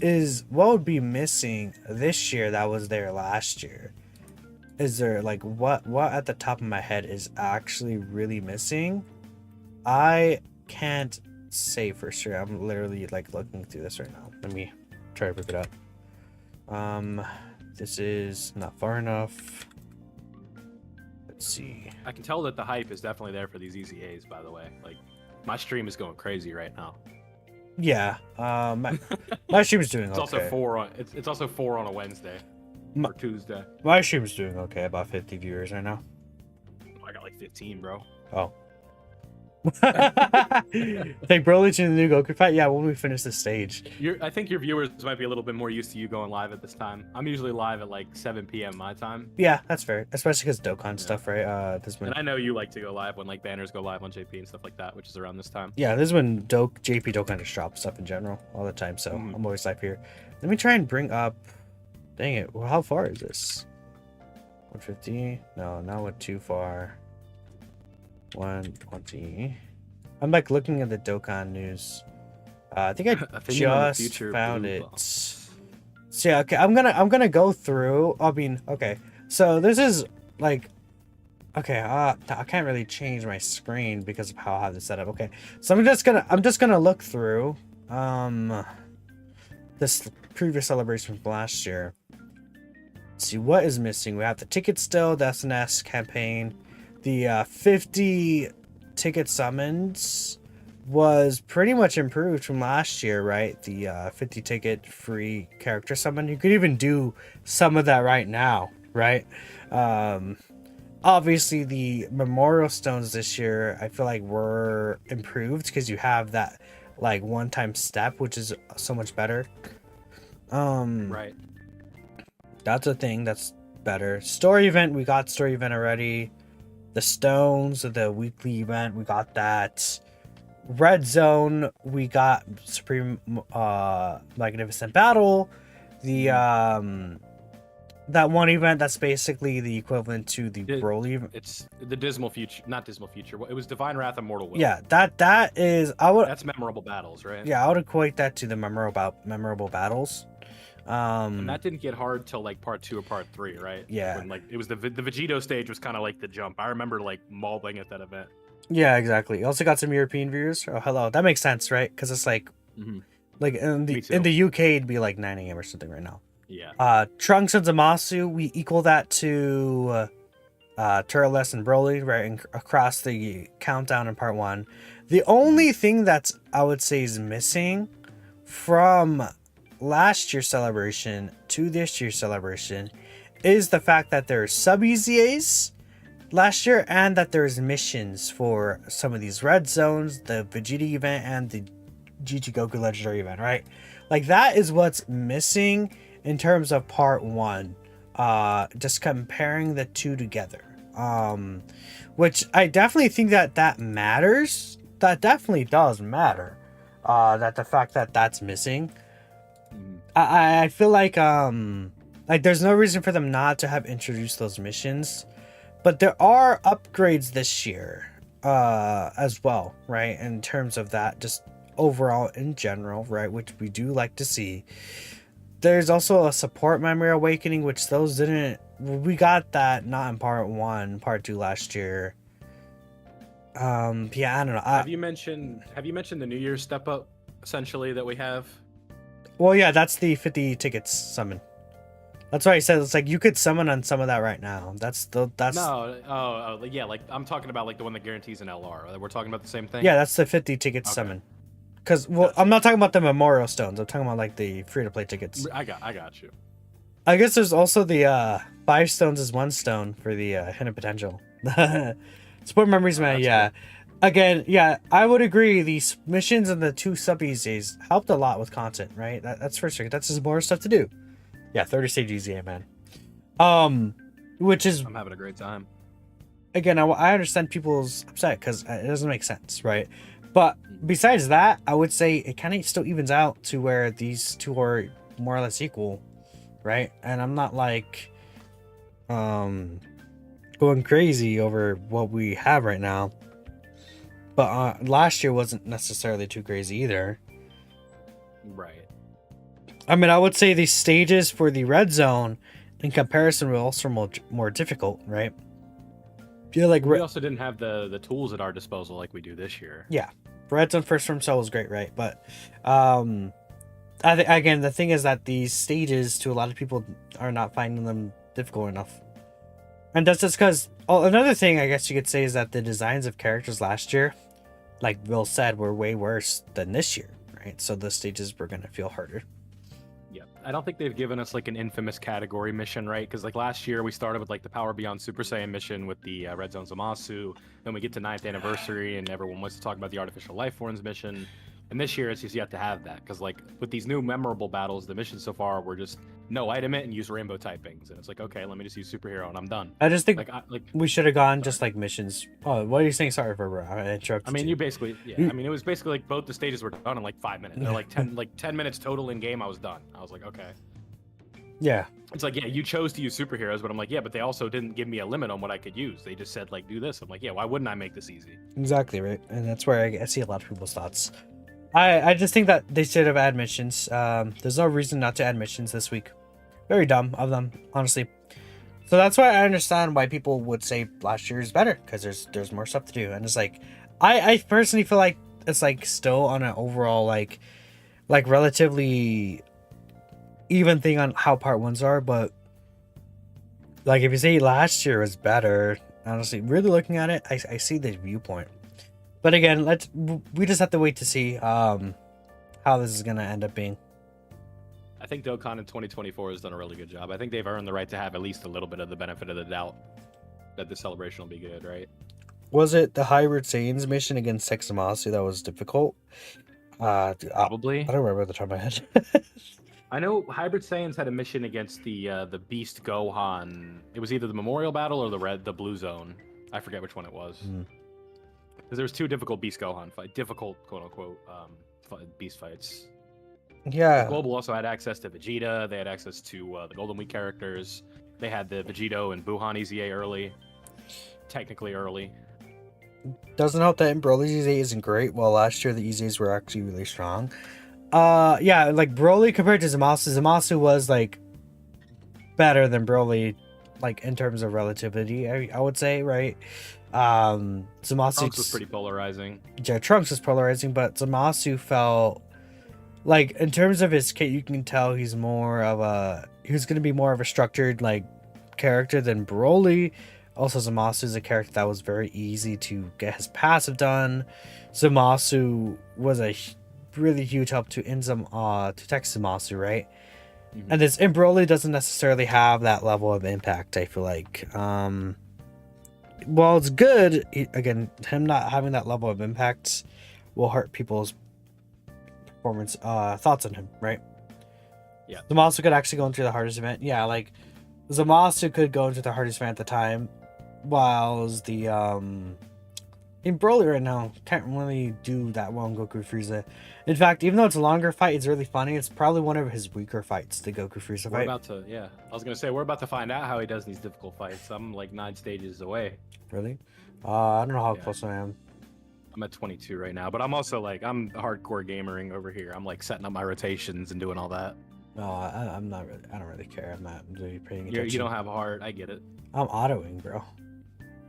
would be missing this year that was there last year? Is there like what at the top of my head is actually really missing? I can't say for sure. I'm literally like looking through this right now. Let me try to rip it up. This is not far enough. Let's see. I can tell that the hype is definitely there for these EZAs, by the way. Like, my stream is going crazy right now. Yeah. My stream's doing It's okay. also 4 on it's also 4 on a Wednesday or Tuesday. My stream's doing okay. About 50 viewers right now. I got like 15, bro. Oh. Take Broly to the new Goku fight. Yeah, when we finish this stage. I think your viewers might be a little bit more used to you going live at this time. I'm usually live at like 7 p.m. my time. Yeah, that's fair. Especially because Dokkan stuff, right? This And I know you like to go live when like banners go live on JP and stuff like that, which is around this time. Yeah, this is when JP Dokkan just drops stuff in general all the time. So I'm always live here. Let me try and bring up. Dang it! Well, how far is this? 150? No, not went too far. 120. I'm like looking at the Dokkan news. I think I just found it. So yeah, okay. I'm gonna go through. I mean, okay. So this is like, okay. I can't really change my screen because of how I have this set up. Okay, so I'm just gonna look through this previous celebration from last year. Let's see what is missing. We have the tickets still, the SNS campaign. The 50 ticket summons was pretty much improved from last year, right? The 50 ticket free character summon. You could even do some of that right now, right? Obviously, the memorial stones this year, I feel like were improved because you have that like one-time step, which is so much better. Right. That's a thing that's better. Story event, we got story event already. The stones of the weekly event, we got that. Red zone, we got Supreme Magnificent Battle. The that one event that's basically the equivalent to the Broly. It's the Dismal Future, not Dismal Future. It was Divine Wrath and Mortal Will. Yeah, that is that's memorable battles, right? Yeah, I would equate that to the memorable battles. And that didn't get hard till like part 2 or part 3, right? Yeah. When like it was the Vegito stage was kind of like the jump. I remember like mauling at that event. Yeah, exactly. You also got some European viewers. Oh, hello. That makes sense, right? Because it's like, like in the UK, it'd be like 9 a.m. or something right now. Yeah. Trunks and Zamasu, we equal that to Turles and Broly, right? Across the countdown in part 1. The only thing that's I would say is missing from last year's celebration to this year's celebration is the fact that there's sub EZAs last year and that there's missions for some of these red zones, the Vegeta event and the GT Goku legendary event, right? Like that is what's missing in terms of part 1. Just comparing the two together. Which I definitely think that matters. That definitely does matter. That the fact that that's missing. I feel like there's no reason for them not to have introduced those missions, but there are upgrades this year as well, right? In terms of that, just overall in general, right? Which we do like to see. There's also a support memory awakening, which those didn't. We got that not in part 1, part 2 last year. Yeah, I don't know. Have you mentioned the New Year's step up essentially that we have? Well, yeah, that's the 50 tickets summon. That's why I said it's like you could summon on some of that right now. No, yeah, like I'm talking about like the one that guarantees an LR. We're talking about the same thing. Yeah, that's the 50 tickets summon. Because I'm not talking about the memorial stones. I'm talking about like the free to play tickets. I got you. I guess there's also the 5 stones is 1 stone for the hidden potential. Support memories, man. Yeah. Cool. Again, yeah, I would agree. These missions and the 2 sub EZAs helped a lot with content, right? That's for sure. That's just more stuff to do. Yeah, 30 stage EZA, man. Which is I'm having a great time. Again, I understand people's upset because it doesn't make sense, right? But besides that, I would say it kind of still evens out to where these two are more or less equal, right? And I'm not like going crazy over what we have right now. But last year wasn't necessarily too crazy either. Right. I mean, I would say the stages for the red zone in comparison were also more difficult, right? Yeah, like we also didn't have the tools at our disposal like we do this year. Yeah. Red Zone first from cell was great, right? But again, the thing is that these stages to a lot of people are not finding them difficult enough. And that's just because another thing I guess you could say is that the designs of characters last year, like Will said, were way worse than this year, right? So the stages were gonna feel harder. Yeah, I don't think they've given us like an infamous category mission, right? Because like last year we started with like the Power Beyond Super Saiyan mission with the Red Zone Zamasu. Then we get to 9th anniversary and everyone wants to talk about the Artificial Life Forms mission. And this year it's just yet to have that because like with these new memorable battles, the missions so far were just no item it and use rainbow typings, and it's like okay, let me just use superhero and I'm done. I just think like we should have gone just like missions. Oh, what are you saying? Sorry for I interrupted. I mean, you. you basically, yeah. I mean, it was basically like both the stages were done in like 5 minutes. They're like 10 minutes total in game. I was done. I was like, okay. Yeah. It's like, yeah, you chose to use superheroes, but I'm like, yeah, but they also didn't give me a limit on what I could use. They just said like, do this. I'm like, yeah, why wouldn't I make this easy? Exactly right, and that's where I see a lot of people's thoughts. I just think that they should have added missions. There's no reason not to add missions this week. Very dumb of them, honestly. So that's why I understand why people would say last year is better, because there's more stuff to do, and it's like I personally feel like it's like still on an overall like relatively even thing on how part ones are, but like if you say last year was better, honestly, really looking at it, I see the viewpoint. But again, we just have to wait to see how this is gonna end up being. I think Dokkan in 2024 has done a really good job. I think they've earned the right to have at least a little bit of the benefit of the doubt that the celebration will be good, right? Was it the Hybrid Saiyans mission against Sexamasu that was difficult? Probably. I don't remember the top of my head. I know Hybrid Saiyans had a mission against the Beast Gohan. It was either the Memorial Battle or the Blue Zone. I forget which one it was. Because there was 2 difficult Beast Gohan difficult quote unquote Beast fights. Yeah. Global also had access to Vegeta. They had access to the Golden Week characters. They had the Vegito and Buhan EZA early, technically early. Doesn't help that Broly's EZA isn't great. Well, last year the EZAs were actually really strong. Yeah, like Broly compared to Zamasu was like better than Broly, like in terms of relativity. I would say, right? Zamasu Trunks was pretty polarizing. Yeah, Trunks was polarizing, but Zamasu felt like in terms of his kit, you can tell he's going to be more of a structured like character than Broly. Also, Zamasu is a character that was very easy to get his passive done. Zamasu was a really huge help to text Zamasu, right? And this Broly doesn't necessarily have that level of impact, I feel like. Well, it's good. Again, him not having that level of impact will hurt people's performance thoughts on him, right? Yeah. Zamasu could actually go into the hardest event. Yeah, like Zamasu could go into the hardest event at the time, while the in Broly right now can't really do that well in Goku Frieza. In fact, even though it's a longer fight, it's really funny. It's probably one of his weaker fights, the Goku Frieza fight. I was gonna say we're about to find out how he does these difficult fights. I'm like 9 stages away. Really? I don't know how close I am. I'm at 22 right now, but I'm also like I'm hardcore gamering over here. I'm like setting up my rotations and doing all that. No, I'm not really. I don't really care. I'm not really paying attention. You don't have heart. I get it. I'm autoing, bro.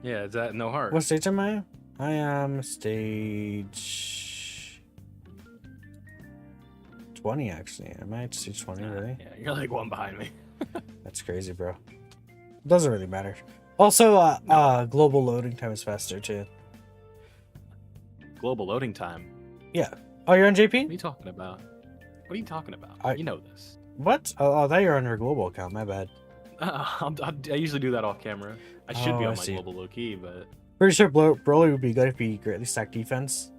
Yeah, is that no heart? What stage am I? I am stage 20, actually. Am I at stage 20, really? Yeah, you're like 1 behind me. That's crazy, bro. Doesn't really matter. Also, global loading time is faster, too. Global loading time? Yeah. Oh, you're on JP? What are you talking about? What are you talking about? You know this. What? Oh, that you're on your global account. My bad. I usually do that off camera. I should be on my global low key, but pretty sure Broly would be good if he greatly stacked defense.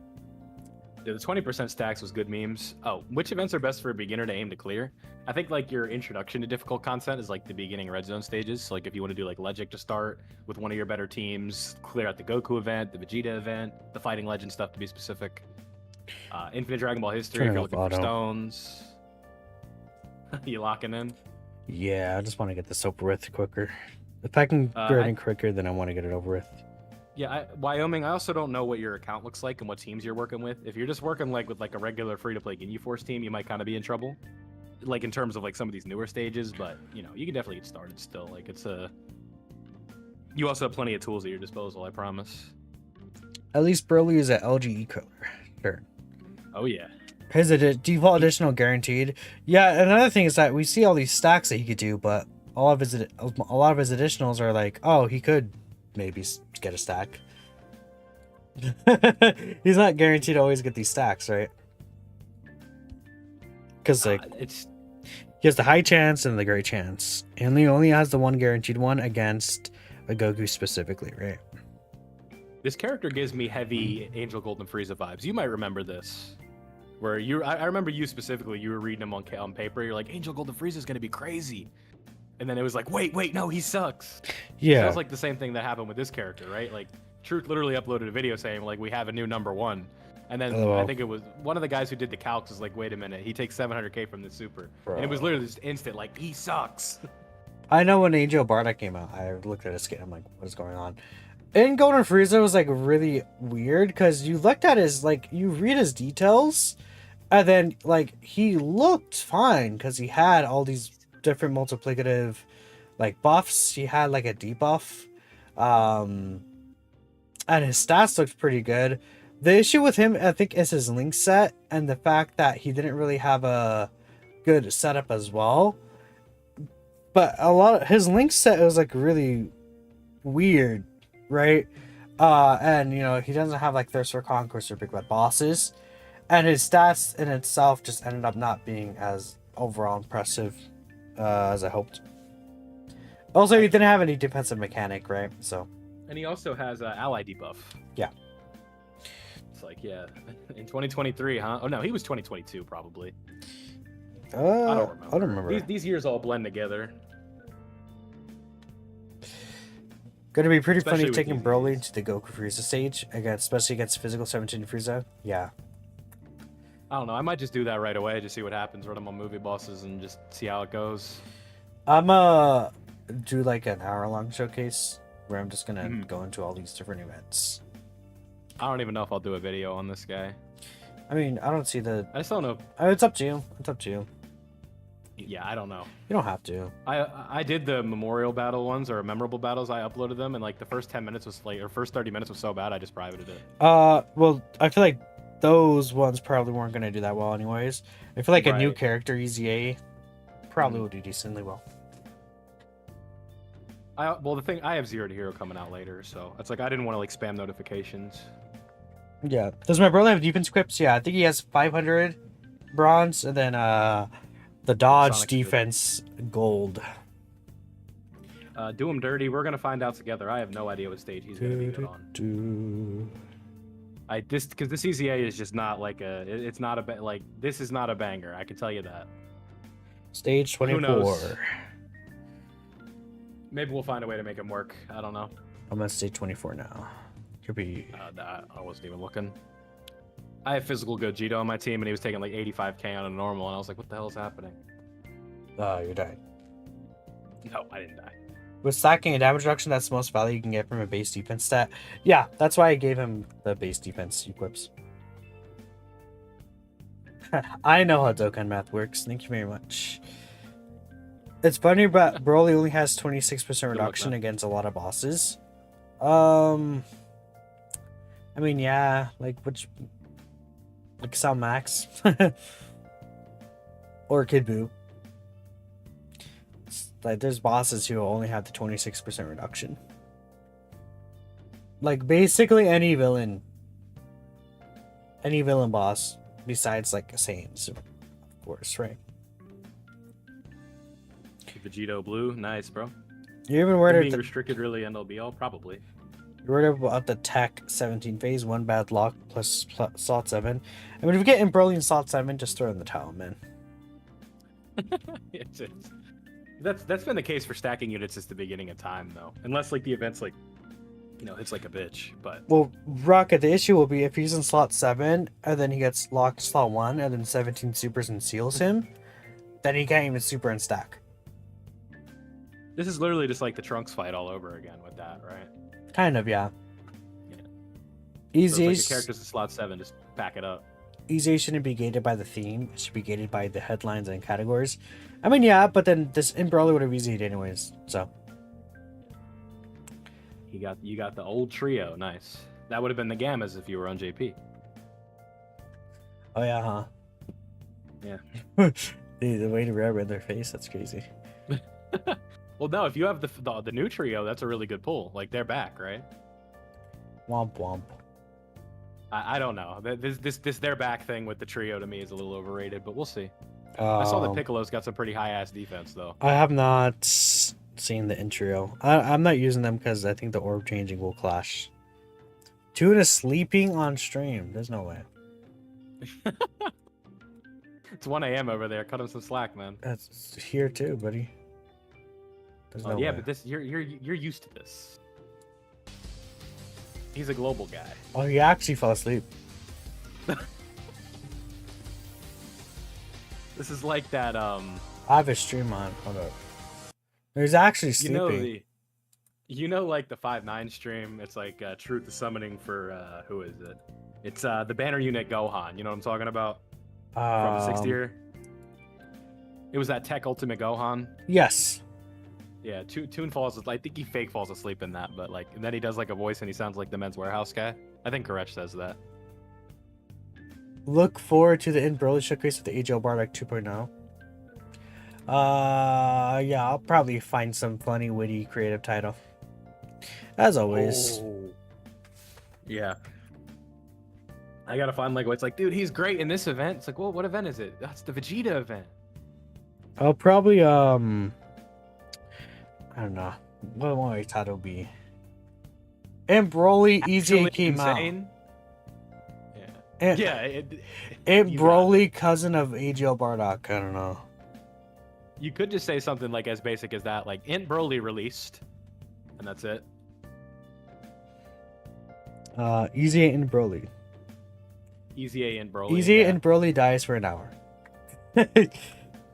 Yeah, the 20% stacks was good memes. Oh, which events are best for a beginner to aim to clear? I think like your introduction to difficult content is like the beginning red zone stages. So, like if you want to do like Legic to start with one of your better teams, clear out the Goku event, the Vegeta event, the Fighting Legend stuff to be specific. Infinite Dragon Ball History if you're looking for stones. You locking in? Yeah, I just want to get this over with quicker. If I can get it in quicker, then I want to get it over with. Yeah, Wyoming, I also don't know what your account looks like and what teams you're working with. If you're just working like with like a regular free-to-play Ginyu Force team, you might kind of be in trouble. Like in terms of like some of these newer stages, but you know, you can definitely get started still. Like it's you also have plenty of tools at your disposal, I promise. At least Broly is an LGE color. Sure. Oh yeah. His default additional guaranteed. Yeah, another thing is that we see all these stacks that he could do, but a lot of his additionals are like, oh, he could maybe get a stack. He's not guaranteed to always get these stacks, right? Because like he has the high chance and the great chance, and he only has the one guaranteed one against a Goku specifically, right? This character gives me heavy Angel Golden Frieza vibes. You might remember this, where I remember you specifically. You were reading him on paper. You're like, Angel Golden Frieza is gonna be crazy, and then it was like, wait, no, he sucks. Yeah, sounds like the same thing that happened with this character, right? Like Truth literally uploaded a video saying like we have a new #1. And then I think it was one of the guys who did the calcs was like, wait a minute, he takes 700k from the super. Bro. And it was literally just instant, like, he sucks. I know when Angel Bardock came out, I looked at his skin, I'm like, what is going on? And Golden Frieza was like really weird because you looked at his, like, you read his details, and then, like, he looked fine because he had all these different multiplicative, like, buffs. He had, like, a debuff. And his stats looked pretty good. The issue with him, I think, is his link set and the fact that he didn't really have a good setup as well. But a lot of his link set was like really weird, right? And you know, he doesn't have like Thirst for Conquest or Big Bad Bosses, and his stats in itself just ended up not being as overall impressive as I hoped. Also, he didn't have any defensive mechanic, right? So. And he also has ally debuff. Yeah. Like, yeah, in 2023, huh? Oh no, he was 2022 probably. I don't remember. These years all blend together. Gonna be pretty funny taking Broly to the Goku Frieza stage especially against physical 17 Frieza. Yeah. I don't know. I might just do that right away. Just see what happens. Run them on movie bosses and just see how it goes. I'm do like an hour-long showcase where I'm just gonna go into all these different events. I don't even know if I'll do a video on this guy. I mean, I don't see the... I still don't know. It's up to you. It's up to you. Yeah, I don't know. You don't have to. I did the memorial battle ones or memorable battles. I uploaded them, and like the first 10 minutes was like, or first 30 minutes was so bad, I just privated it. Well, I feel like those ones probably weren't gonna do that well, anyways. I feel like a new character, EZA, probably would do decently well. Well, the thing I have Zero to Hero coming out later, so it's like I didn't want to like spam notifications. Yeah. Does my brother have defense equips? Yeah, I think he has 500 bronze, and then the dodge Sonic defense gold. Do him dirty. We're gonna find out together. I have no idea what stage he's gonna be good on. Because this EZA is just not like a. It's not a like this is not a banger. I can tell you that. Stage 24. Maybe we'll find a way to make him work. I don't know. I'm at stage 24 now. Could be. I wasn't even looking. I have physical Gogeta on my team, and he was taking like 85k on a normal, and I was like, "What the hell is happening?" Oh, you died. No, I didn't die. With stacking and damage reduction, that's the most value you can get from a base defense stat. Yeah, that's why I gave him the base defense equips. I know how Dokkan math works. Thank you very much. It's funny, but Broly only has 26% reduction against a lot of bosses. I mean, yeah, like Cell Max or Kid Buu. Like, there's bosses who only have the 26% reduction. Like, basically any villain boss besides like Saiyans, of course, right? Vegito Blue, nice, bro. You're even worried being restricted really end all be all, probably. You're worried about the Tech 17 phase, 1 bad lock plus slot 7. I mean, if we get in Broly and slot 7, just throw in the towel, man. That's been the case for stacking units since the beginning of time, though. Unless like the event's like, you know, it's like a bitch. But well, Rocket, the issue will be if he's in slot 7 and then he gets locked slot 1 and then 17 supers and seals him, then he can't even super and stack. This is literally just like the Trunks fight all over again with that, right? Kind of, yeah. EZA, so like the characters in slot 7, just pack it up. EZA shouldn't be gated by the theme. It should be gated by the headlines and categories. I mean, yeah, but then this in Broly would have EZA'd anyways, so. You got the old trio, nice. That would have been the Gammas if you were on JP. Oh yeah, huh? Yeah. The way to rub in their face, that's crazy. Well, no, if you have the new trio, that's a really good pull. Like they're back, right? Womp womp. I don't know. This they're back thing with the trio to me is a little overrated, but we'll see. I saw that Piccolo's got some pretty high ass defense though. I have not seen the intro. I'm not using them because I think the orb changing will clash. Tuna sleeping on stream. There's no way. It's 1 a.m. over there. Cut him some slack, man. That's here too, buddy. There's no yeah, way. but this you're used to this. He's a global guy. Oh, he actually fell asleep. This is like that. I have a stream on. Hold up. There's actually sleeping. You know, like the 5-9 stream. It's like Truth the Summoning for who is it? It's the banner unit Gohan. You know what I'm talking about? From the 6th year. It was that Tech Ultimate Gohan. Yes. Yeah, Toon falls. I think he fake falls asleep in that, but like, and then he does like a voice and he sounds like the Men's Warehouse guy. I think Koresh says that. Look forward to the EZA Broly showcase with the EZA Broly 2.0. Yeah, I'll probably find some funny, witty, creative title. As always. Oh. Yeah. I gotta find like it's like, dude, he's great in this event. It's like, well, what event is it? That's the Vegeta event. I'll probably I don't know. What will my title be? EZA Broly EZA came insane. out. Yeah. EZA Broly, cousin of EZA Bardock. I don't know. You could just say something like as basic as that, like EZA Broly released, and that's it. EZA INT BROLY. EZA INT BROLY. EZA INT BROLY dies for an hour.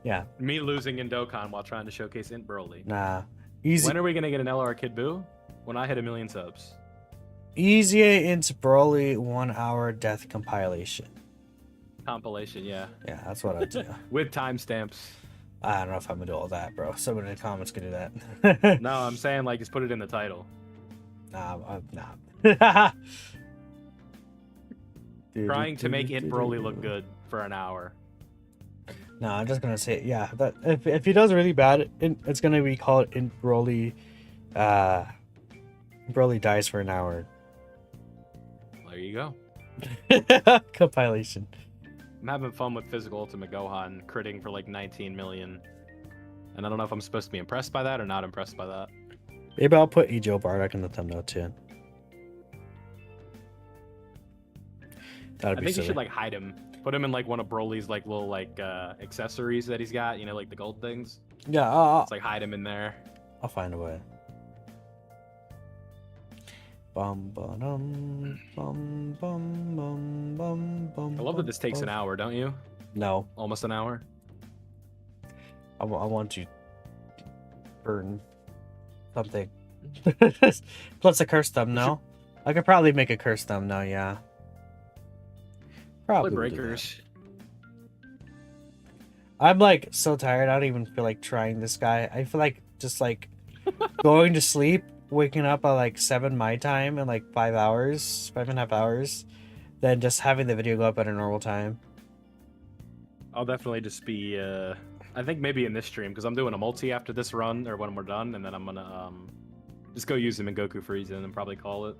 Yeah. Me losing in Dokkan while trying to showcase EZA Broly. Nah. When are we gonna get an LR Kid Buu? When I hit 1 million subs. EZA INT BROLY 1 hour death compilation. Compilation, yeah. Yeah, that's what I'd do. With timestamps. I don't know if I'm gonna do all that, bro. Someone in the comments could do that. No, I'm saying like just put it in the title. Nah, I'm not. Trying to make EZA Broly look good for an hour. No, I'm just gonna say, yeah. That if he does really bad, it's gonna be called EZA Broly. Broly dies for an hour. There you go. Compilation. I'm having fun with Physical Ultimate Gohan critting for like 19 million. And I don't know if I'm supposed to be impressed by that or not impressed by that. Maybe I'll put EZA Bardock in the thumbnail too. I think you should like hide him. Put him in like one of Broly's like little like accessories that he's got, you know, like the gold things. Yeah, it's like hide him in there. I'll find a way. Bum, ba-dum, bum, bum, bum, bum, bum, I love that this takes an hour, don't you? No. Almost an hour. I want to burn something. Plus a curse thumbnail. I could probably make a curse thumbnail, yeah. Probably breakers. I'm like so tired. I don't even feel like trying this guy. I feel like just like going to sleep, waking up at like 7 my time in like 5 hours, 5.5 hours, then just having the video go up at a normal time. I'll definitely just be I think maybe in this stream because I'm doing a multi after this run or when we're done, and then I'm gonna just go use him in Goku Frieza and probably call it.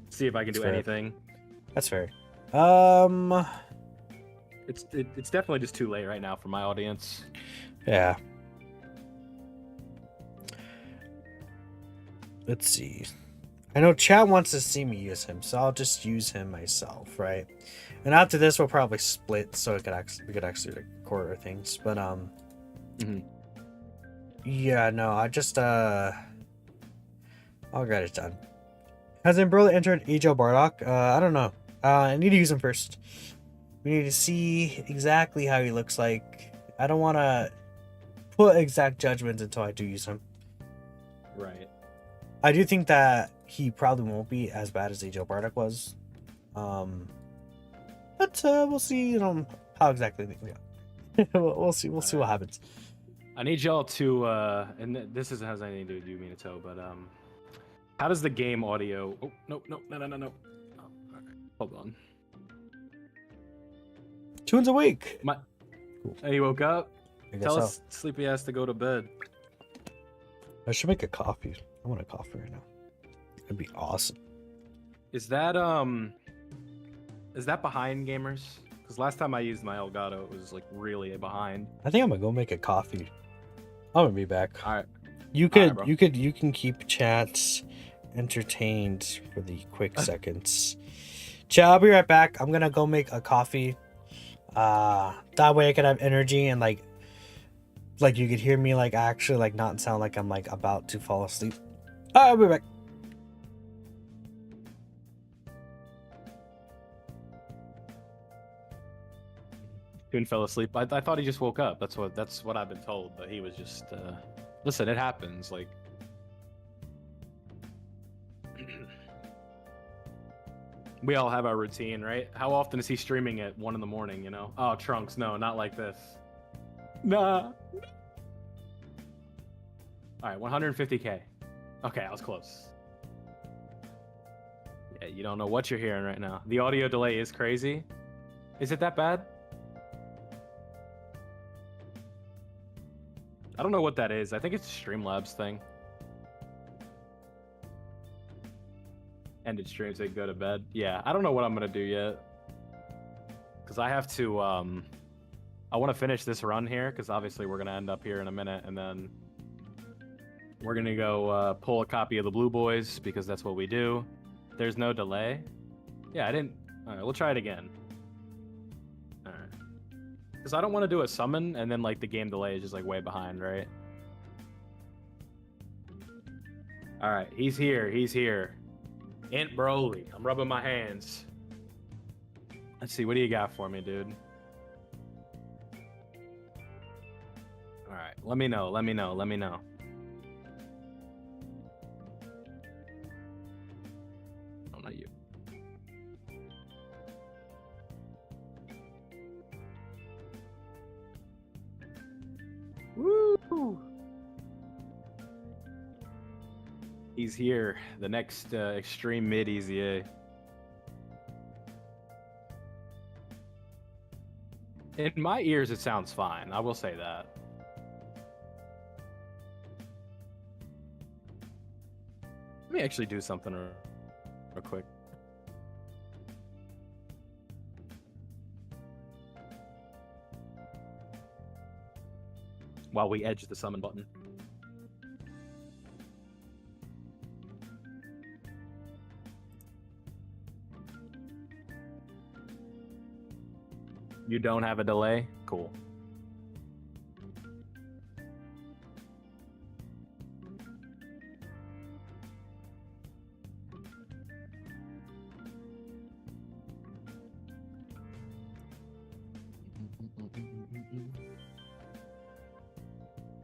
See if I can do anything. That's fair. It's definitely just too late right now for my audience. Yeah. Let's see. I know chat wants to see me use him, so I'll just use him myself, right? And after this, we'll probably split, so we could actually record things. But yeah, no, I just I'll get it done. Has Broly entered EZA Bardock? I don't know. I need to use him first. We need to see exactly how he looks like. I don't want to put exact judgments until I do use him. Right. I do think that he probably won't be as bad as EZA Bardock was. But we'll see, how exactly. Yeah. we'll see. We'll see what happens. I need y'all to, and this has anything to do with Minato, but how does the game audio? Oh no. Oh, all right. Hold on. Toon's awake. Hey, you woke up? I guess Tell so. us Sleepy has to go to bed. I should make a coffee. I want a coffee right now. That'd be awesome. Is that behind, gamers? Because last time I used my Elgato, it was like really behind. I think I'm gonna go make a coffee. I'm gonna be back. All right. You All right, you can keep chats entertained for the quick seconds. Chat, I'll be right back. I'm gonna go make a coffee. That way I can have energy and like you could hear me like actually like not sound like I'm like about to fall asleep. I'll be back. Toon fell asleep. I thought he just woke up. That's what I've been told. But he was just. Listen, it happens. Like. We all have our routine, right? How often is he streaming at 1 in the morning? You know? Oh, Trunks, no, not like this. Nah. All right, 150K. Okay, I was close. Yeah, you don't know what you're hearing right now. The audio delay is crazy. Is it that bad? I don't know what that is. I think it's a Streamlabs thing. Ended stream so you can go to bed. Yeah, I don't know what I'm gonna do yet. Because I have to, I want to finish this run here, because obviously we're gonna end up here in a minute, and then we're gonna go pull a copy of the Blue Boys, because that's what we do. There's no delay. Yeah, I didn't. All right, we'll try it again. All right. Because I don't want to do a summon, and then like the game delay is just like way behind, right? All right, he's here. He's here. EZA Broly. I'm rubbing my hands. Let's see, what do you got for me, dude? All right, let me know. Let me know. Let me know. Oh, not you. Woo! He's here. The next extreme mid EZA. In my ears, it sounds fine. I will say that. Let me actually do something real quick. While we edge the summon button. You don't have a delay? Cool.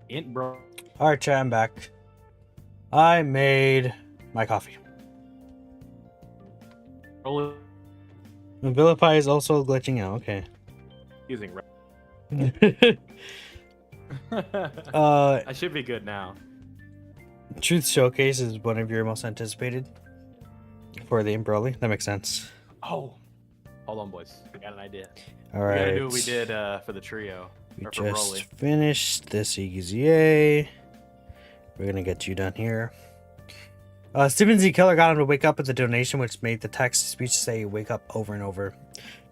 EZA Broly. All right, chat, I'm back. I made my coffee. And Vilify is also glitching out. Okay. Using I I should be good now. Truth Showcase is one of your most anticipated for the EZA Broly. That makes sense. Oh, hold on, boys. I got an idea. All We right. gotta do what we did for the trio. We or for Broly. just finished this EZA. We're gonna get you done here. Steven Z. Killer got him to wake up with a donation, which made the text speech say "wake up" over and over.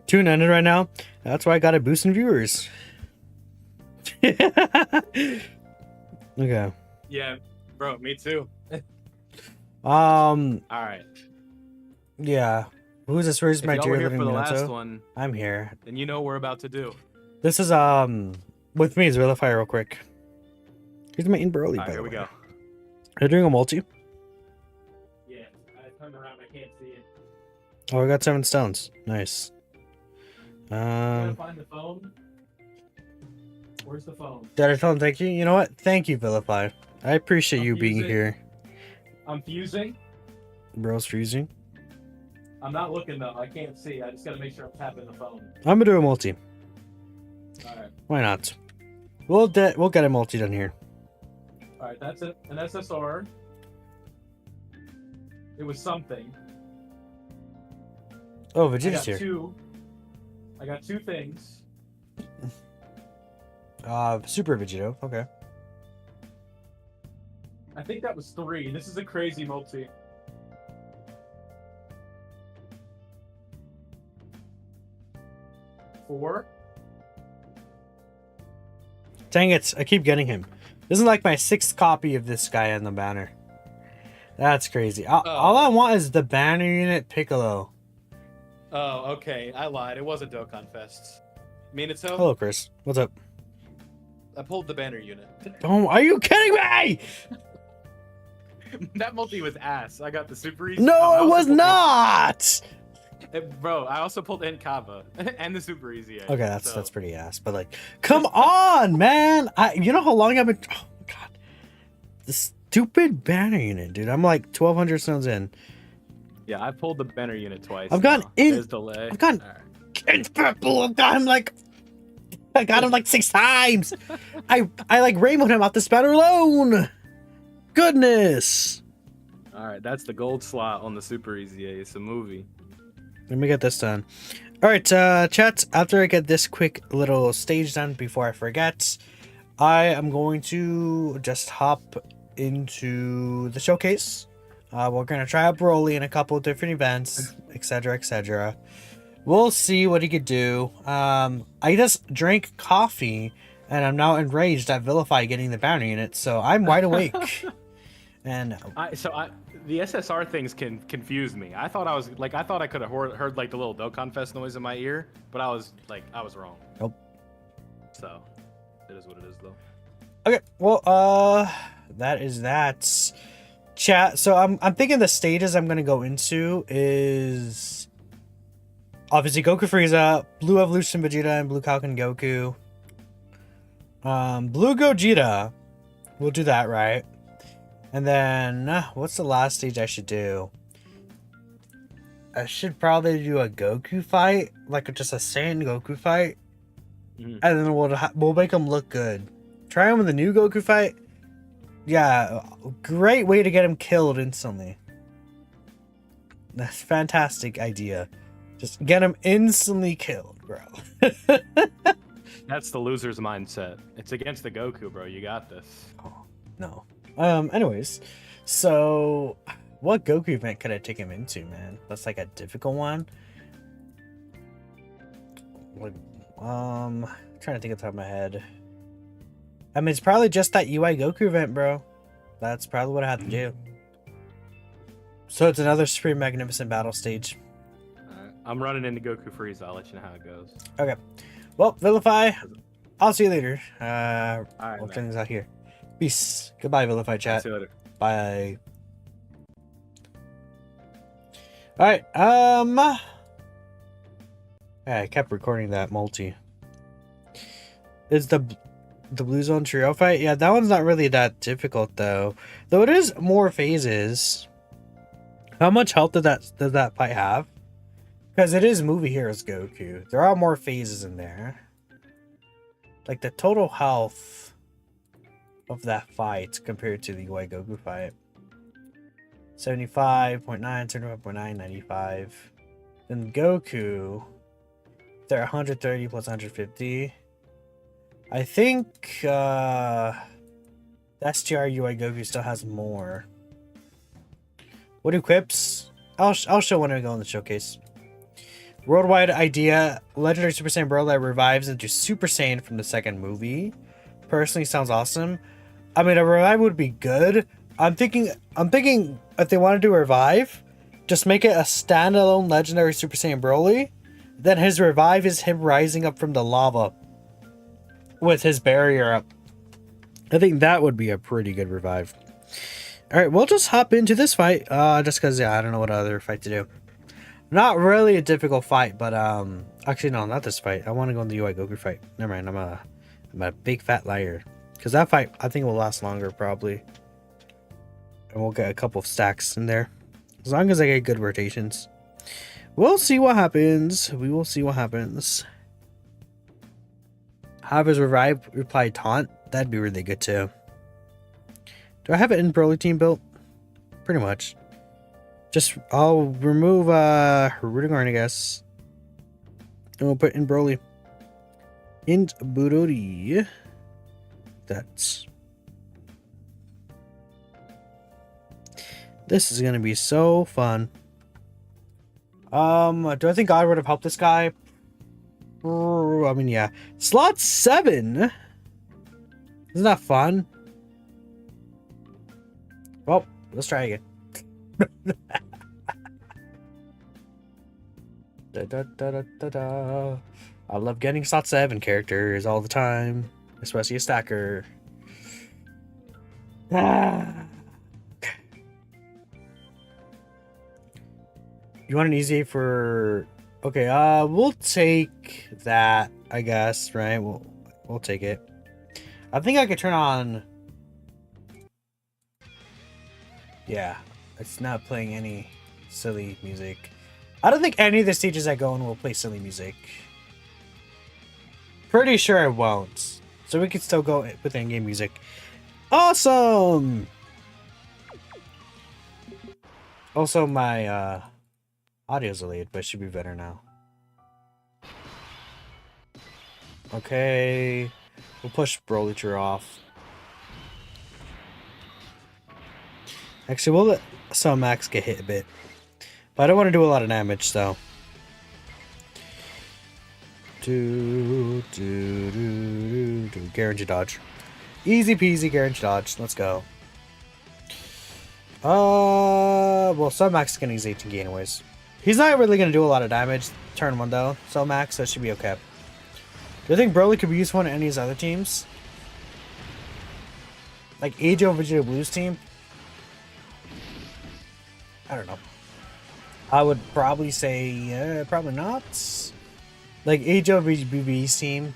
Tune ended right now. That's why I got a boost in viewers. Okay. Yeah, bro, me too. All right. Yeah. Who's this? Where's If my y'all dear were here living for the last Minato? one, I'm here. then you know what we're about to do. This is with me is Vilify real quick. Here's my EZA Broly. All right, here we go. Are you doing a multi? Yeah, I turned around. I can't see it. Oh, I got 7 stones. Nice. Find the phone. Where's the phone? Did I tell him thank you? You know what? Thank you, Vilify. I appreciate you being here. I'm fusing. Bro's freezing. I'm not looking though. I can't see. I just gotta make sure I'm tapping the phone. I'm gonna do a multi. All right. Why not? We'll get a multi done here. All right. That's it. An SSR. It was something. Oh, I Vegeta's got here. I got two things. Super Vegito. Okay. I think that was 3. This is a crazy multi. Four. Dang it! I keep getting him. This is like my 6th copy of this guy on the banner. That's crazy. All I want is the banner unit Piccolo. Oh, okay. I lied. It wasn't Dokkan Fest. Minato, Hello, Chris. What's up? I pulled the banner unit. Oh, are you kidding me? That multi was ass. I got the Super Easy. No, it was not. Bro, I also pulled Kava and the Super Easy. Okay, that's pretty ass. But like, come on, man. You know how long I've been. Oh my god, this stupid banner unit, dude. I'm like 1,200 stones in. Yeah, I pulled the banner unit twice. I've gotten in. There's delay. I've gotten in purple. I've got him like. I got him like 6 times. I like rainbowed him out this banner alone. Goodness. All right, that's the gold slot on the Super Easy. It's a movie. Let me get this done. All right, chat. After I get this quick little stage done before I forget, I am going to just hop into the showcase. We're gonna try out Broly in a couple of different events, etc., etc. We'll see what he could do. I just drank coffee, and I'm now enraged at Vilify getting the bounty unit, so I'm wide awake. And the SSR things can confuse me. I thought I could have heard like the little Dokkan Fest noise in my ear, but I was wrong. Nope. So it is what it is, though. Okay, well, that is that. Chat. So I'm thinking the stages I'm gonna go into is obviously Goku Frieza, Blue Evolution Vegeta, and Blue Falcon Goku. Blue Gogeta. We'll do that, right? And then, what's the last stage I should do? I should probably do a Goku fight, like just a Saiyan Goku fight, and then we'll make him look good. Try him with the new Goku fight. Yeah, great way to get him killed instantly. That's a fantastic idea. Just get him instantly killed, bro. That's the loser's mindset. It's against the Goku, bro. You got this. Oh, no. Anyways, so what Goku event could I take him into, man? That's like a difficult one. Like, trying to think of the top of my head. I mean, it's probably just that UI Goku event, bro. That's probably what I have to do. So it's another Supreme Magnificent Battle stage. Alright, I'm running into Goku Frieza. I'll let you know how it goes. Okay. Well, Vilify, I'll see you later. Alright, we'll turn this out here. Peace. Goodbye, Vilify chat. See you later. Bye. Alright, I kept recording that multi. Is the Blue Zone trio fight? Yeah, that one's not really that difficult though. Though it is more phases. How much health does that fight have? Because it is Movie Heroes Goku. There are more phases in there. Like the total health of that fight compared to the UI Goku fight. 75.9, 75.9, 95. Then Goku, they're 130 plus 150. I think the STR UI Goku still has more. What equips? I'll show when I go in the showcase. Worldwide idea: Legendary Super Saiyan Broly revives into Super Saiyan from the second movie. Personally, sounds awesome. I mean, a revive would be good. I'm thinking if they want to do a revive, just make it a standalone Legendary Super Saiyan Broly. Then his revive is him rising up from the lava with his barrier up. I think that would be a pretty good revive. All right, we'll just hop into this fight. Just because I don't know what other fight to do. Not really a difficult fight, but actually no, not this fight. I want to go in the UI Goku fight. Never mind. I'm a big fat liar. Because that fight, I think, will last longer, probably. And we'll get a couple of stacks in there. As long as I get good rotations. We'll see what happens. We will see what happens. Have his revive reply taunt. That'd be really good, too. Do I have it in Broly team built? Pretty much. Just, I'll remove Rudigarn, I guess. And we'll put in Broly. Int Broly. That's... This is gonna be so fun. Do I think God would have helped this guy? I mean, yeah. Slot 7? Isn't that fun? Well, let's try again. I love getting slot 7 characters all the time, especially a stacker. You want an EZA for... Okay, we'll take that, I guess, right? We'll take it. I think I could turn on... Yeah, it's not playing any silly music. I don't think any of the stages I go in will play silly music. Pretty sure it won't. So we can still go with in-game music. Awesome! Also, my audio's delayed, but it should be better now. Okay. We'll push Broly Tree off. Actually, we'll let Max get hit a bit. But I don't want to do a lot of damage, so. Guaranteed dodge. Easy peasy, guaranteed dodge. Let's go. Well, Max can use 18 anyways. He's not really going to do a lot of damage turn 1, though. Max, so it should be okay. Do you think Broly could be useful in any of his other teams? Like EZA Vegeta Blues team? I don't know. I would probably say, probably not. Like EZA BB's team.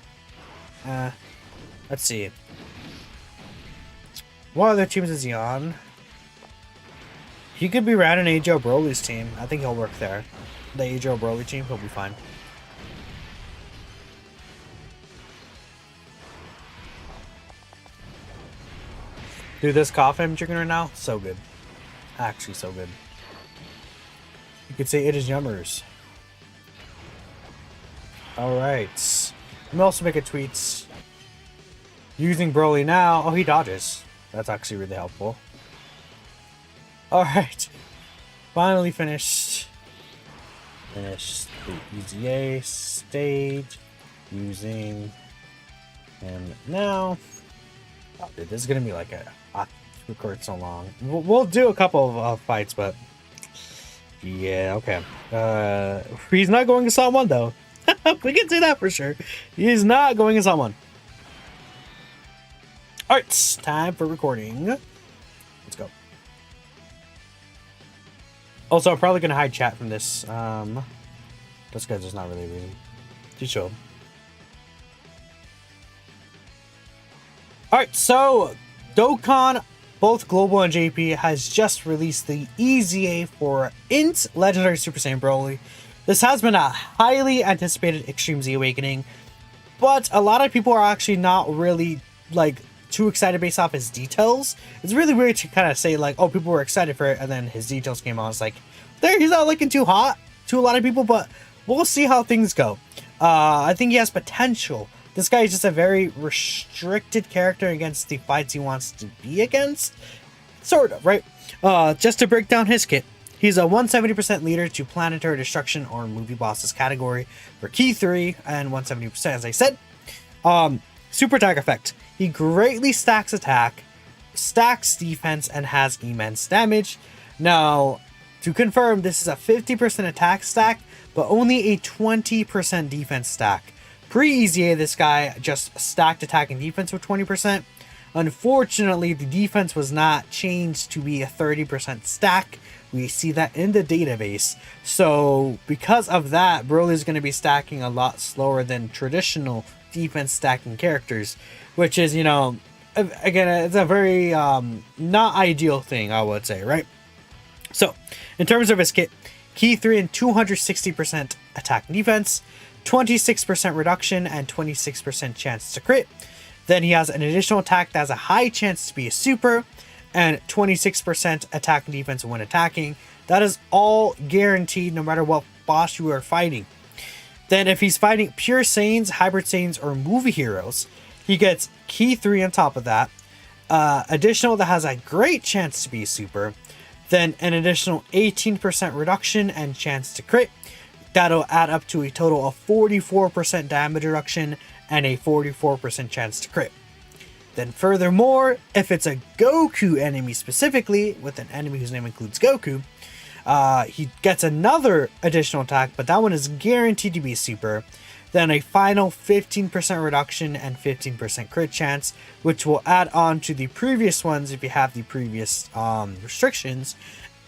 Let's see. What other teams is he on? He could be ran in EZA Broly's team. I think he'll work there. The EZA Broly team, he'll be fine. Dude, this coffee I'm drinking right now, so good. Actually, so good. You could say it is yummers. Alright. Let me also make a tweet. Using Broly now. Oh, he dodges. That's actually really helpful. Alright. Finally finished. Finished the EZA stage. Using him now. Oh, dude, this is gonna be like a record so long. We'll do a couple of fights, but yeah, okay. He's not going to slot 1 though. We can say that for sure. He's not going to slot 1. All right, time for recording. Let's go. Also, I'm probably gonna hide chat from this. This guy's just not really reading. Just show him. Alright, so Dokkan, both Global and JP, has just released the EZA for INT Legendary Super Saiyan Broly. This has been a highly anticipated Extreme Z Awakening, but a lot of people are actually not really like too excited based off his details. It's really weird to kind of say like, oh, people were excited for it, and then his details came out. It's like, he's not looking too hot to a lot of people, but we'll see how things go. I think he has potential. This guy is just a very restricted character against the fights he wants to be against. Sort of, right? Just to break down his kit. He's a 170% leader to planetary destruction or movie bosses category for key 3 and 170%, as I said. Super attack effect. He greatly stacks attack, stacks defense, and has immense damage. Now, to confirm, this is a 50% attack stack, but only a 20% defense stack. Pre-EZA, this guy just stacked attack and defense with 20%. Unfortunately, the defense was not changed to be a 30% stack. We see that in the database. So, because of that, Broly is going to be stacking a lot slower than traditional defense stacking characters, which is, you know, again, it's a very not ideal thing, I would say, right? So, in terms of his kit, key 3 and 260% attack and defense, 26% reduction, and 26% chance to crit. Then he has an additional attack that has a high chance to be a super, and 26% attack and defense when attacking. That is all guaranteed no matter what boss you are fighting. Then if he's fighting pure Saiyans, hybrid Saiyans, or movie heroes, He gets Key 3 on top of that. Additional that has a great chance to be super. Then an additional 18% reduction and chance to crit. That'll add up to a total of 44% damage reduction and a 44% chance to crit. Then furthermore, if it's a Goku enemy specifically, with an enemy whose name includes Goku, he gets another additional attack, but that one is guaranteed to be super. Then a final 15% reduction and 15% crit chance, which will add on to the previous ones if you have the previous restrictions,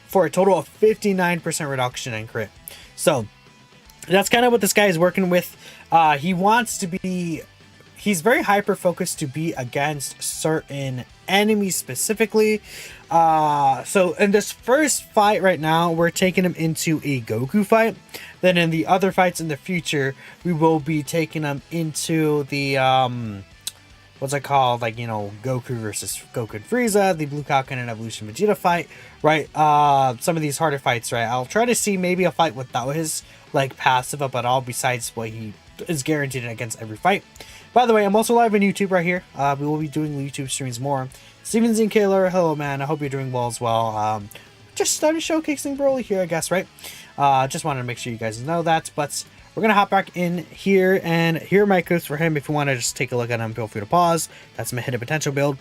for a total of 59% reduction in crit. So that's kind of what this guy is working with. He wants to be... He's very hyper-focused to be against certain enemies specifically. So in this first fight right now, we're taking him into a Goku fight. Then in the other fights in the future, we will be taking him into the... what's it called? Like, you know, Goku versus Goku and Frieza, the Blue Kaioken and Evolution Vegeta fight, right? Some of these harder fights, right? I'll try to see maybe a fight without his, like, passive up at all, besides what he is guaranteed against every fight. By the way, I'm also live on YouTube right here. We will be doing YouTube streams more. Steven Zine Killer, hello man, I hope you're doing well as well. Just started showcasing Broly here, I guess, right? Just wanted to make sure you guys know that, but we're gonna hop back in here, and here are my codes for him. If you want to just take a look at him, feel free to pause. That's my hidden potential build.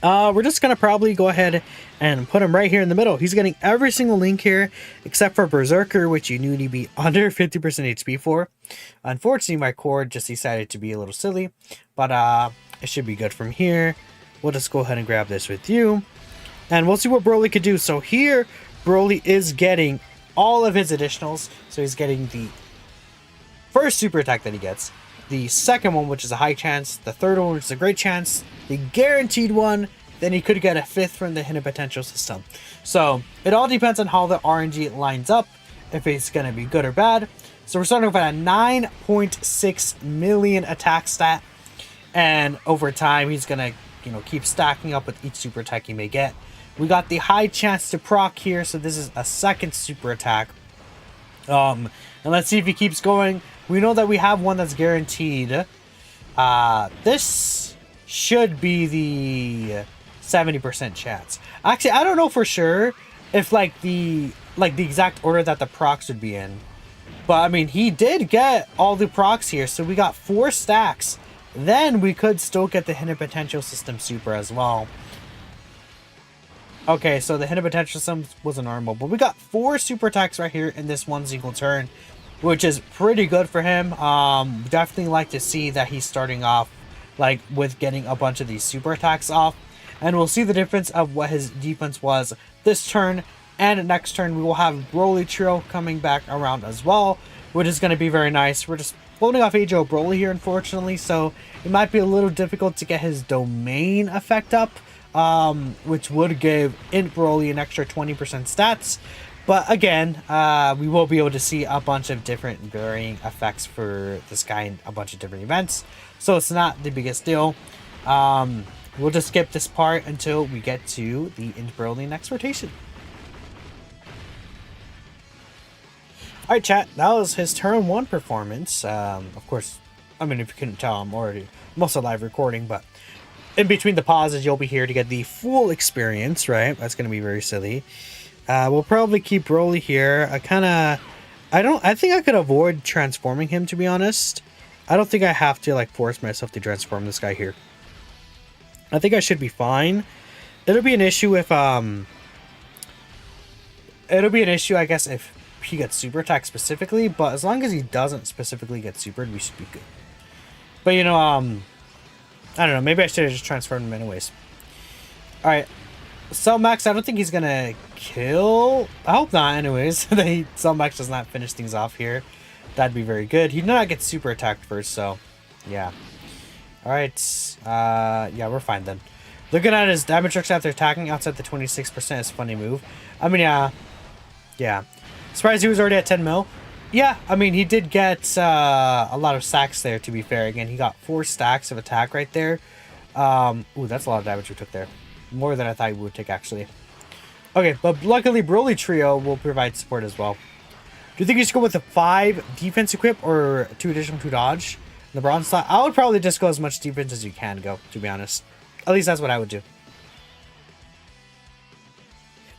We're just gonna probably go ahead and put him right here in the middle. He's getting every single link here except for Berserker, which you need to be under 50% HP for. Unfortunately, my cord just decided to be a little silly, but it should be good from here. We'll just go ahead and grab this with you, and we'll see what Broly could do. So here, Broly is getting all of his additionals. So he's getting the first super attack that he gets, the second one, which is a high chance, the third one, which is a great chance, the guaranteed one, then he could get a fifth from the hidden potential system. So it all depends on how the RNG lines up, if it's going to be good or bad. So we're starting off at a 9.6 million attack stat, and over time he's going to, you know, keep stacking up with each super attack he may get. We got the high chance to proc here, so this is a second super attack. And let's see if he keeps going. We know that we have one that's guaranteed. This should be the 70% chance. Actually, I don't know for sure if like the exact order that the procs would be in. But I mean, he did get all the procs here, so we got 4 stacks. Then we could still get the hidden potential system super as well. Okay, so the hidden potential system wasn't normal, but we got 4 super attacks right here in this one single turn, which is pretty good for him. Definitely like to see that he's starting off like with getting a bunch of these super attacks off, and we'll see the difference of what his defense was this turn. And next turn we will have Broly Trio coming back around as well, which is going to be very nice. We're just floating off EZA Broly here, unfortunately, so it might be a little difficult to get his domain effect up, which would give EZA Broly an extra 20% stats. But again, we will be able to see a bunch of different varying effects for this guy in a bunch of different events, so it's not the biggest deal. We'll just skip this part until we get to the EZA Broly next rotation. Alright chat, that was his turn 1 performance. Of course, I mean, if you couldn't tell, I'm also live recording, but in between the pauses, you'll be here to get the full experience, right? That's going to be very silly. We'll probably keep Broly here. I think I could avoid transforming him, to be honest. I don't think I have to, like, force myself to transform this guy here. I think I should be fine. It'll be an issue if, I guess, if he gets super attack specifically, but as long as he doesn't specifically get supered, we should be good. But, you know, I don't know, maybe I should have just transformed him anyways. Alright, Cell Max, I don't think he's gonna kill. I hope not, anyways. Cell Max does not finish things off here. That'd be very good. He did not get super attacked first, so yeah. Alright, yeah, we're fine then. Looking at his damage trucks after attacking outside the 26% is a funny move. I mean, yeah. Surprised he was already at 10 mil. Yeah, I mean, he did get a lot of stacks there, to be fair. Again, he got 4 stacks of attack right there. Ooh, that's a lot of damage we took there. More than I thought we would take, actually. Okay, but luckily, Broly Trio will provide support as well. Do you think you should go with a 5 defense equip or 2 additional 2 dodge? The bronze slot, I would probably just go as much defense as you can go, to be honest. At least that's what I would do.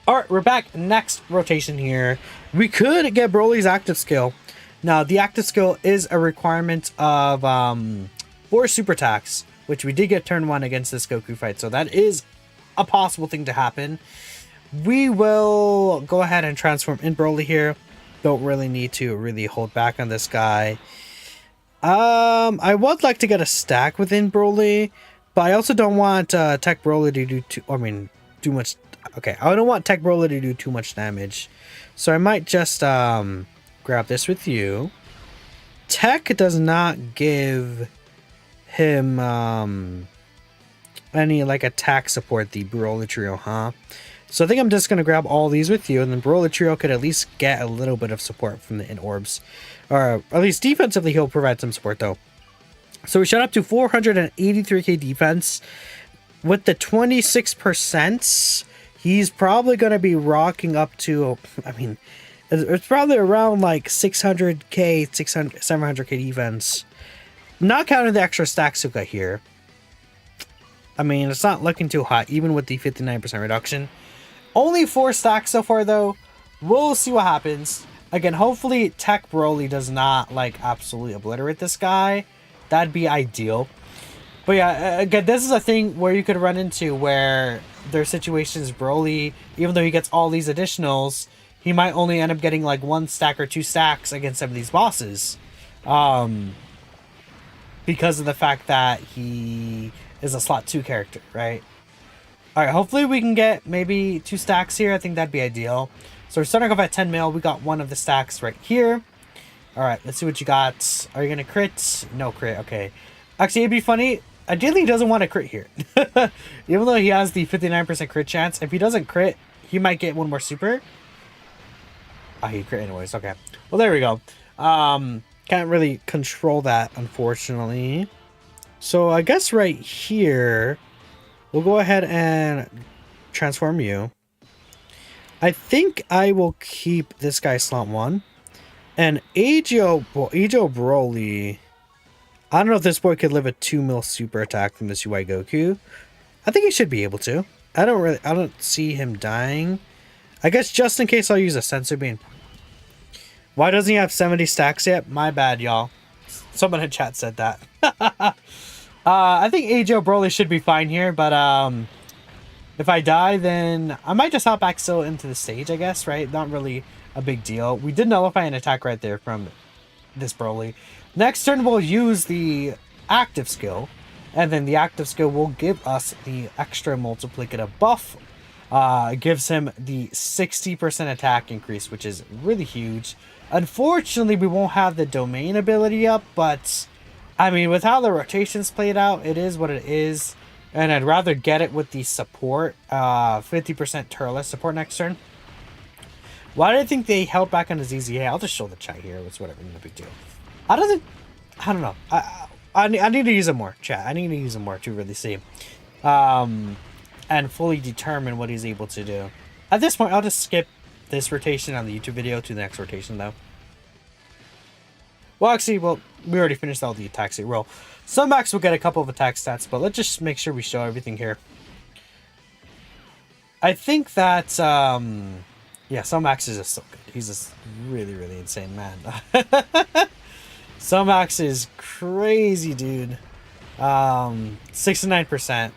Alright, we're back. Next rotation here. We could get Broly's active skill. Now, the active skill is a requirement of 4 super attacks, which we did get turn 1 against this Goku fight. So that is a possible thing to happen. We will go ahead and transform in Broly here. Don't really need to really hold back on this guy. I would like to get a stack within Broly, but I also don't want Tech Broly to do much. Okay, I don't want Tech Broly to do too much damage, so I might just grab this with you. Tech does not give him any like attack support, the Broly trio, huh? So I think I'm just gonna grab all these with you, and then Broly trio could at least get a little bit of support from the in orbs, or at least defensively he'll provide some support though. So we shot up to 483k defense with the 26%. He's probably going to be rocking up to, I mean, it's probably around like 600k, 700k defense. Not counting the extra stacks we got here. I mean, it's not looking too hot, even with the 59% reduction. Only 4 stacks so far, though. We'll see what happens. Again, hopefully Tech Broly does not, like, absolutely obliterate this guy. That'd be ideal. But yeah, again, this is a thing where you could run into where there's situations Broly, even though he gets all these additionals, he might only end up getting like 1 stack or 2 stacks against some of these bosses. Because of the fact that he is a slot 2 character, right? Alright, hopefully we can get maybe 2 stacks here. I think that'd be ideal. So we're starting off at 10 mil. We got 1 of the stacks right here. Alright, let's see what you got. Are you going to crit? No crit, okay. Actually, it'd be funny. Ideally, he doesn't want to crit here. Even though he has the 59% crit chance, if he doesn't crit, he might get 1 more super. Oh, he crit anyways. Okay. Well, there we go. Can't really control that, unfortunately. So I guess right here, we'll go ahead and transform you. I think I will keep this guy slot 1. And EZA Broly, I don't know if this boy could live a 2 mil super attack from this UI Goku. I think he should be able to. I don't see him dying. I guess just in case I'll use a sensor beam. Why doesn't he have 70 stacks yet? My bad, y'all. Someone in chat said that. I think EZA Broly should be fine here, but if I die, then I might just hop back still into the stage, I guess, right? Not really a big deal. We did nullify an attack right there from this Broly. Next turn, we'll use the active skill, and then the active skill will give us the extra multiplicative buff. It gives him the 60% attack increase, which is really huge. Unfortunately, we won't have the domain ability up, but I mean, with how the rotations played out, it is what it is. And I'd rather get it with the support, 50% Turles support next turn. Why do I think they held back on his EZA? I'll just show the chat here. It's whatever, no big deal. I don't know. I need to use it more, chat. I need to use it more to really see. And fully determine what he's able to do. At this point, I'll just skip this rotation on the YouTube video to the next rotation, though. Well, actually, we already finished all the attacks. Well, some max will get a couple of attack stats, but let's just make sure we show everything here. I think that, yeah, some-max is just so good. He's just really, really insane, man. Some-max is crazy, dude. 69%.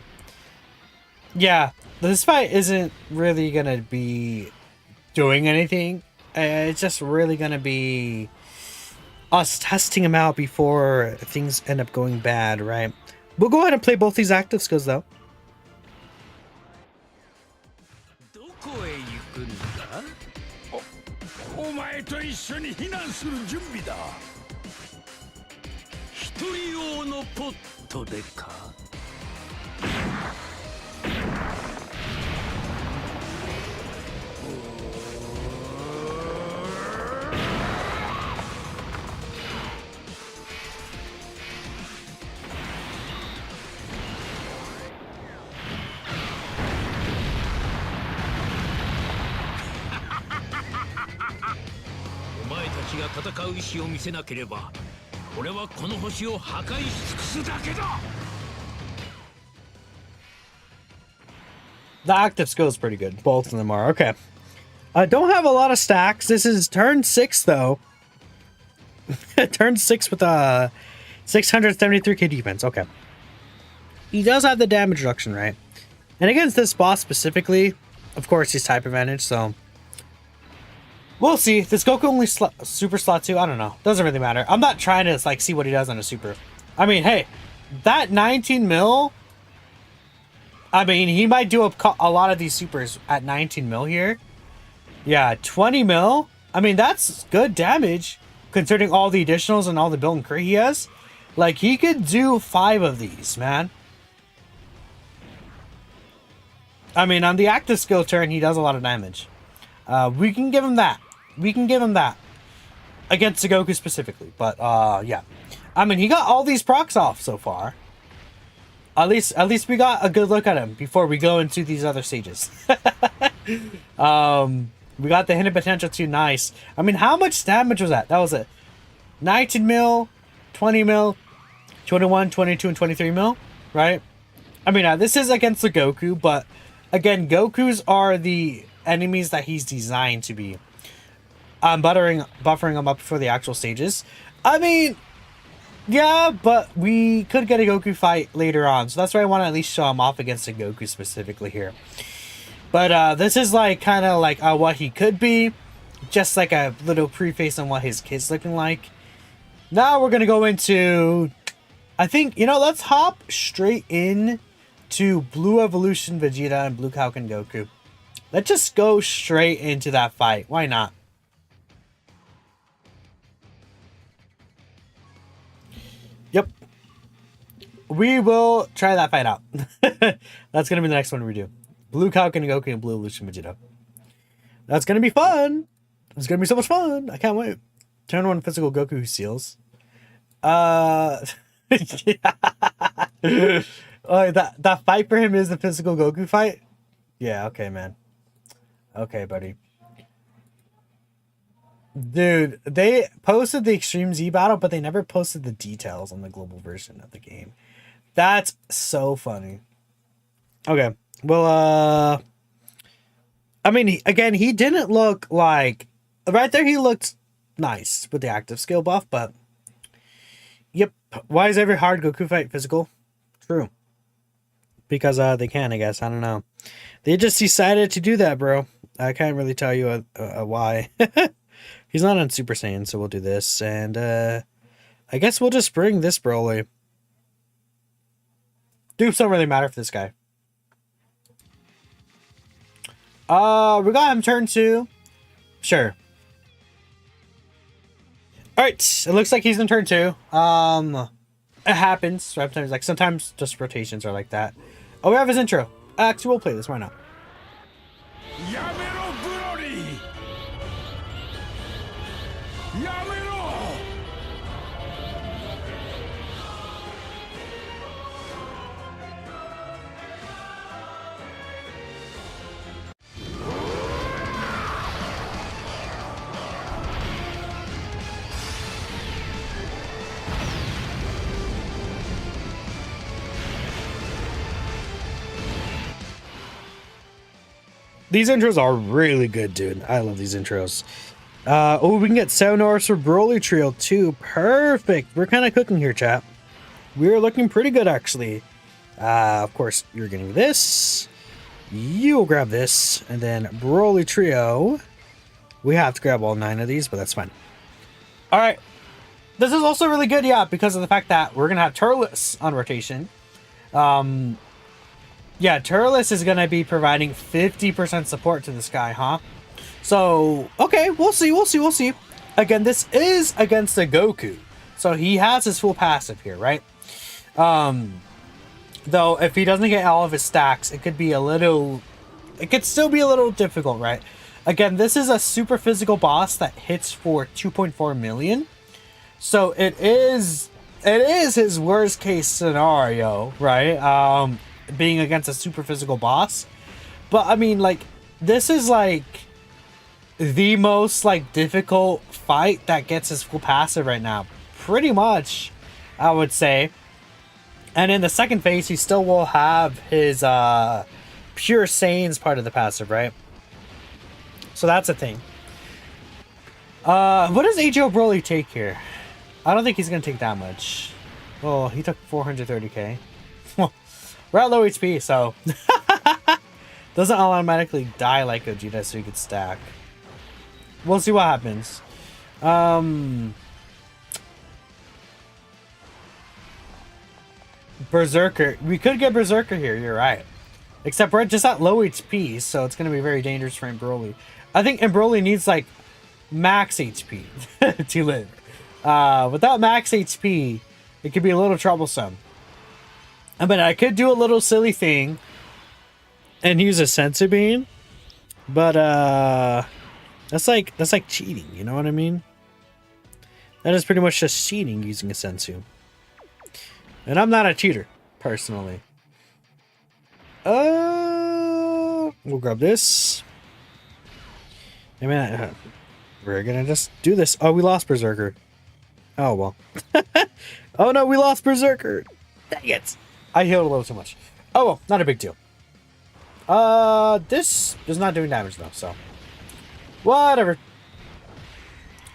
Yeah, this fight isn't really gonna be doing anything. It's just really gonna be us testing him out before things end up going bad, right? We'll go ahead and play both these active skills, though. 俺はこの星を破壊し尽くすだけだ。 The active skill is pretty good. Both of them are. Okay. I don't have a lot of stacks. This is turn 6, though. Turn 6 with 673k defense. Okay. He does have the damage reduction, right? And against this boss specifically, of course, he's type advantage, so... We'll see. Does Goku only super slot 2? I don't know. Doesn't really matter. I'm not trying to, like, see what he does on a super. I mean, hey, that 19 mil... I mean, he might do a lot of these supers at 19 mil here. Yeah, 20 mil. I mean, that's good damage considering all the additionals and all the build and crit he has. Like, he could do 5 of these, man. I mean, on the active skill turn, he does a lot of damage. We can give him that. We can give him that. Against the Goku specifically. But, yeah. I mean, he got all these procs off so far. At least we got a good look at him before we go into these other stages. We got the hidden potential too. Nice. I mean, how much damage was that? That was it. 19 mil, 20 mil, 21, 22, and 23 mil, right? I mean, this is against the Goku, but again, Gokus are the enemies that he's designed to be. Buffering them up for the actual stages. I mean... Yeah, but we could get a Goku fight later on. So that's why I want to at least show him off against a Goku specifically here. But this is like kind of like what he could be. Just like a little preface on what his kid's looking like. Now we're going to go into... I think, you know, let's hop straight in to Blue Evolution Vegeta and Blue Kaioken Goku. Let's just go straight into that fight. Why not? Yep. We will try that fight out. That's going to be the next one we do. Blue Kaioken Goku and Blue Evolution Vegeta. That's going to be fun. It's going to be so much fun. I can't wait. Turn 1 physical Goku who seals. Oh, that fight for him is the physical Goku fight? Yeah, okay, man. Okay, buddy. Dude, they posted the Extreme Z battle, but they never posted the details on the global version of the game. That's so funny. Okay, well, I mean, again, he didn't look like... Right there, he looked nice with the active skill buff, but... Yep. Why is every hard Goku fight physical? True. Because they can, I guess. I don't know. They just decided to do that, bro. I can't really tell you why. He's not on Super Saiyan, so we'll do this. And I guess we'll just bring this Broly. Dupes don't really matter for this guy. We got him turn 2. Sure. Alright, it looks like he's in turn 2. It happens. Sometimes, like, sometimes just rotations are like that. Oh, we have his intro. Actually, we'll play this. Why not? Yamero Broly! Yamero! These intros are really good, dude. I love these intros. Oh, we can get Sonorous for Broly Trio too. Perfect. We're kind of cooking here, chat. We're looking pretty good, actually. Of course, you're getting this. You'll grab this. And then Broly Trio. We have to grab all 9 of these, but that's fine. All right. This is also really good, yeah, because of the fact that we're going to have Turles on rotation. Yeah, Turles is going to be providing 50% support to this guy, huh? So, okay, we'll see. Again, this is against a Goku. So he has his full passive here, right? Though, if he doesn't get all of his stacks, it could still be a little difficult, right? Again, this is a super physical boss that hits for 2.4 million. So it is his worst case scenario, right? Being against a super physical boss. But I mean, like, this is like the most like difficult fight that gets his full passive right now, pretty much, I would say. And in the second phase, he still will have his pure Saiyans part of the passive, right? So that's a thing. What does EZA Broly take here? I don't think he's gonna take that much. Oh, he took 430k. We're at low HP, so doesn't automatically die like Gogeta, so you could stack. We'll see what happens. Berserker. We could get Berserker here, you're right. Except we're just at low HP, so it's going to be very dangerous for Broly. I think Broly needs, like, max HP to live. Without max HP, it could be a little troublesome. I mean, I could do a little silly thing and use a Senzu Bean, but that's like cheating, you know what I mean? That is pretty much just cheating using a Senzu. And I'm not a cheater, personally. We'll grab this. I mean, we're gonna just do this. Oh, we lost Berserker. Oh, well. Oh, no, we lost Berserker. Dang it. I healed a little too much. Oh, well, not a big deal. This is not doing damage, though, so. Whatever.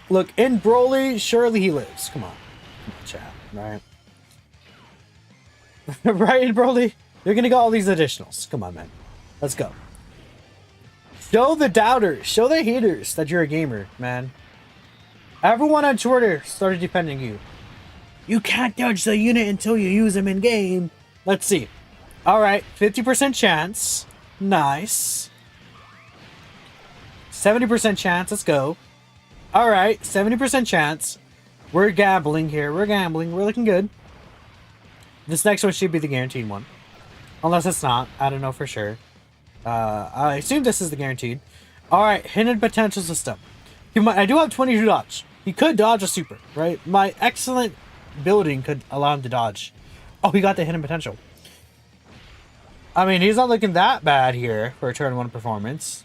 Look, in Broly, surely he lives. Come on. Come on, chat. Right? Right, in Broly? You're gonna get all these additionals. Come on, man. Let's go. Show the doubters, show the haters that you're a gamer, man. Everyone on Twitter started defending you. You can't dodge the unit until you use them in game. Let's see. Alright, 50% chance. Nice. 70% chance. Let's go. Alright, 70% chance. We're gambling here. We're gambling. We're looking good. This next one should be the guaranteed one. Unless it's not. I don't know for sure. I assume this is the guaranteed. Alright, hidden potential system. I do have 22 dodge. He could dodge a super, right? My excellent building could allow him to dodge. Oh, he got the hidden potential. I mean, he's not looking that bad here for a turn 1 performance.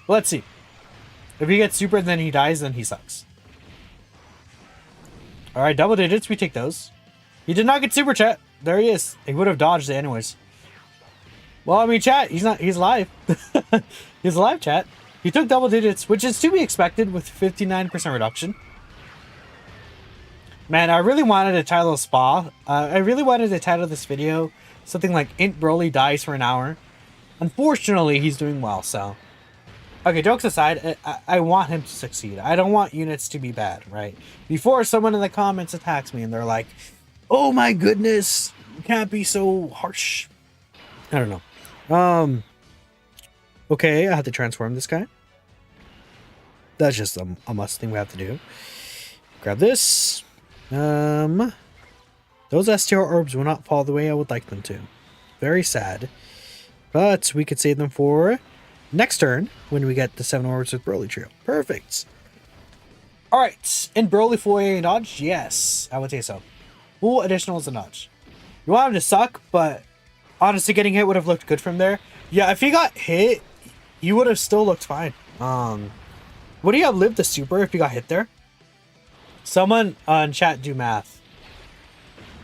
Let's see. If he gets super and then he dies, then he sucks. Alright, double digits. We take those. He did not get super, chat. There he is. He would have dodged it anyways. Well, I mean, chat, he's alive. He's alive, chat. He took double digits, which is to be expected with 59% reduction. Man, I really wanted to title Spa. I really wanted to title this video something like Int Broly dies for an hour. Unfortunately, he's doing well, so. Okay, jokes aside, I want him to succeed. I don't want units to be bad, right? Before someone in the comments attacks me and they're like, oh my goodness, you can't be so harsh. I don't know. Okay, I have to transform this guy. That's just a must thing we have to do. Grab this. Those STR orbs will not fall the way I would like them to. Very sad. But we could save them for next turn when we get the 7 orbs with Broly Trio. Perfect. Alright, in Broly full AA dodge? Yes, I would say so. Full additional is a notch. You want him to suck, but honestly, getting hit would have looked good from there. Yeah, if he got hit, you would have still looked fine. Would he have lived the super if he got hit there? Someone on chat do math.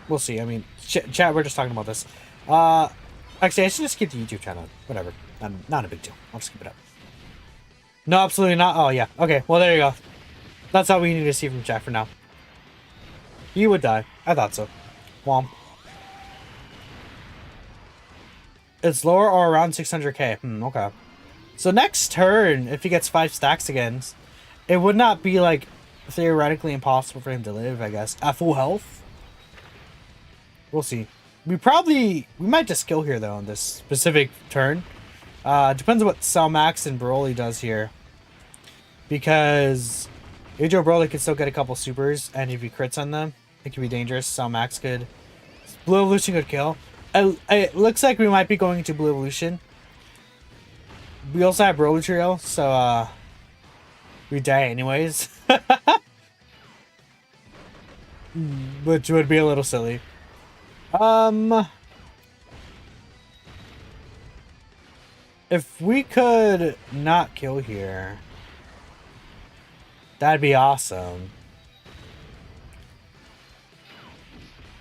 We'll see. I mean, chat, we're just talking about this. Actually, I should just keep the YouTube channel. Whatever. Not a big deal. I'll just keep it up. No, absolutely not. Oh, yeah. Okay, well, there you go. That's all we need to see from chat for now. He would die. I thought so. Womp. It's lower or around 600k. Okay. So next turn, if he gets 5 stacks again, it would not be, like, theoretically impossible for him to live, I guess. At full health? We'll see. We might just kill here, though, on this specific turn. Depends on what Cell Max and Broly does here. Because EZA Broly could still get a couple supers, and if he crits on them, it could be dangerous. Cell Max could. Blue Evolution could kill. It looks like we might be going into Blue Evolution. We also have Broly Trio, so we die anyways. Which would be a little silly. If we could not kill here, that'd be awesome.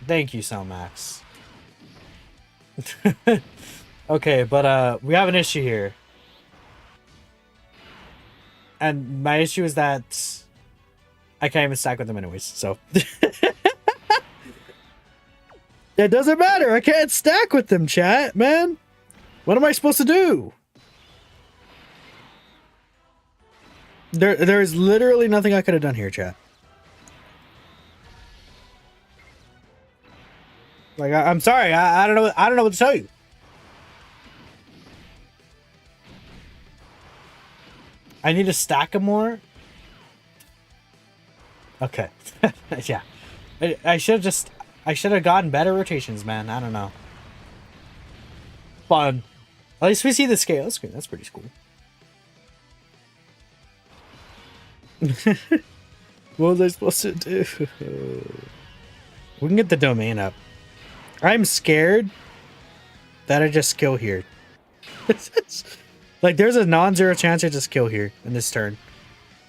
Thank you, Max. Okay, but we have an issue here. And my issue is that I can't even stack with them anyways, so it doesn't matter. I can't stack with them, chat, man. What am I supposed to do? There's literally nothing I could have done here, chat. Like I'm sorry, I don't know what to tell you. I need to stack them more. Okay. Yeah. I should have gotten better rotations, man. I don't know. Fun. At least we see the scale screen. That's pretty cool. What was I supposed to do? We can get the domain up. I'm scared that I just kill here. Like, there's a non-zero chance I just kill here in this turn.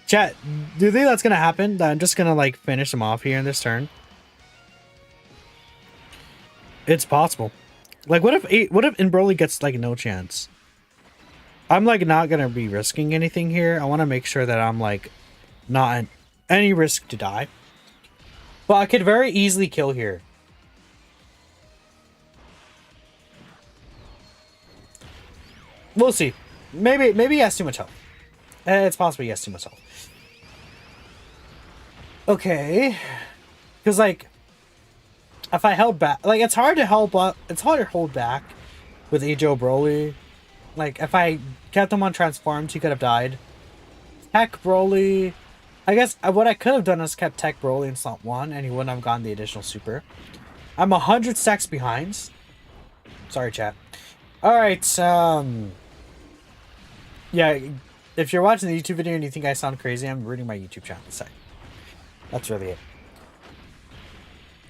Chat, do you think that's gonna happen? That I'm just gonna, like, finish him off here in this turn? It's possible. Like, what if INT BROLY gets, like, no chance? I'm, like, not gonna be risking anything here. I want to make sure that I'm, like, not at any risk to die. But I could very easily kill here. We'll see. Maybe he has too much health. It's possible he has too much health. Okay. Because, like, if I held back... Like, it's hard to hold back with EZA Broly. Like, if I kept him on transforms, he could have died. Tech Broly... I guess what I could have done is kept Tech Broly in slot 1, and he wouldn't have gotten the additional super. I'm 100 stacks behind. Sorry, chat. Alright, yeah, if you're watching the YouTube video and you think I sound crazy, I'm reading my YouTube channel this side. That's really it.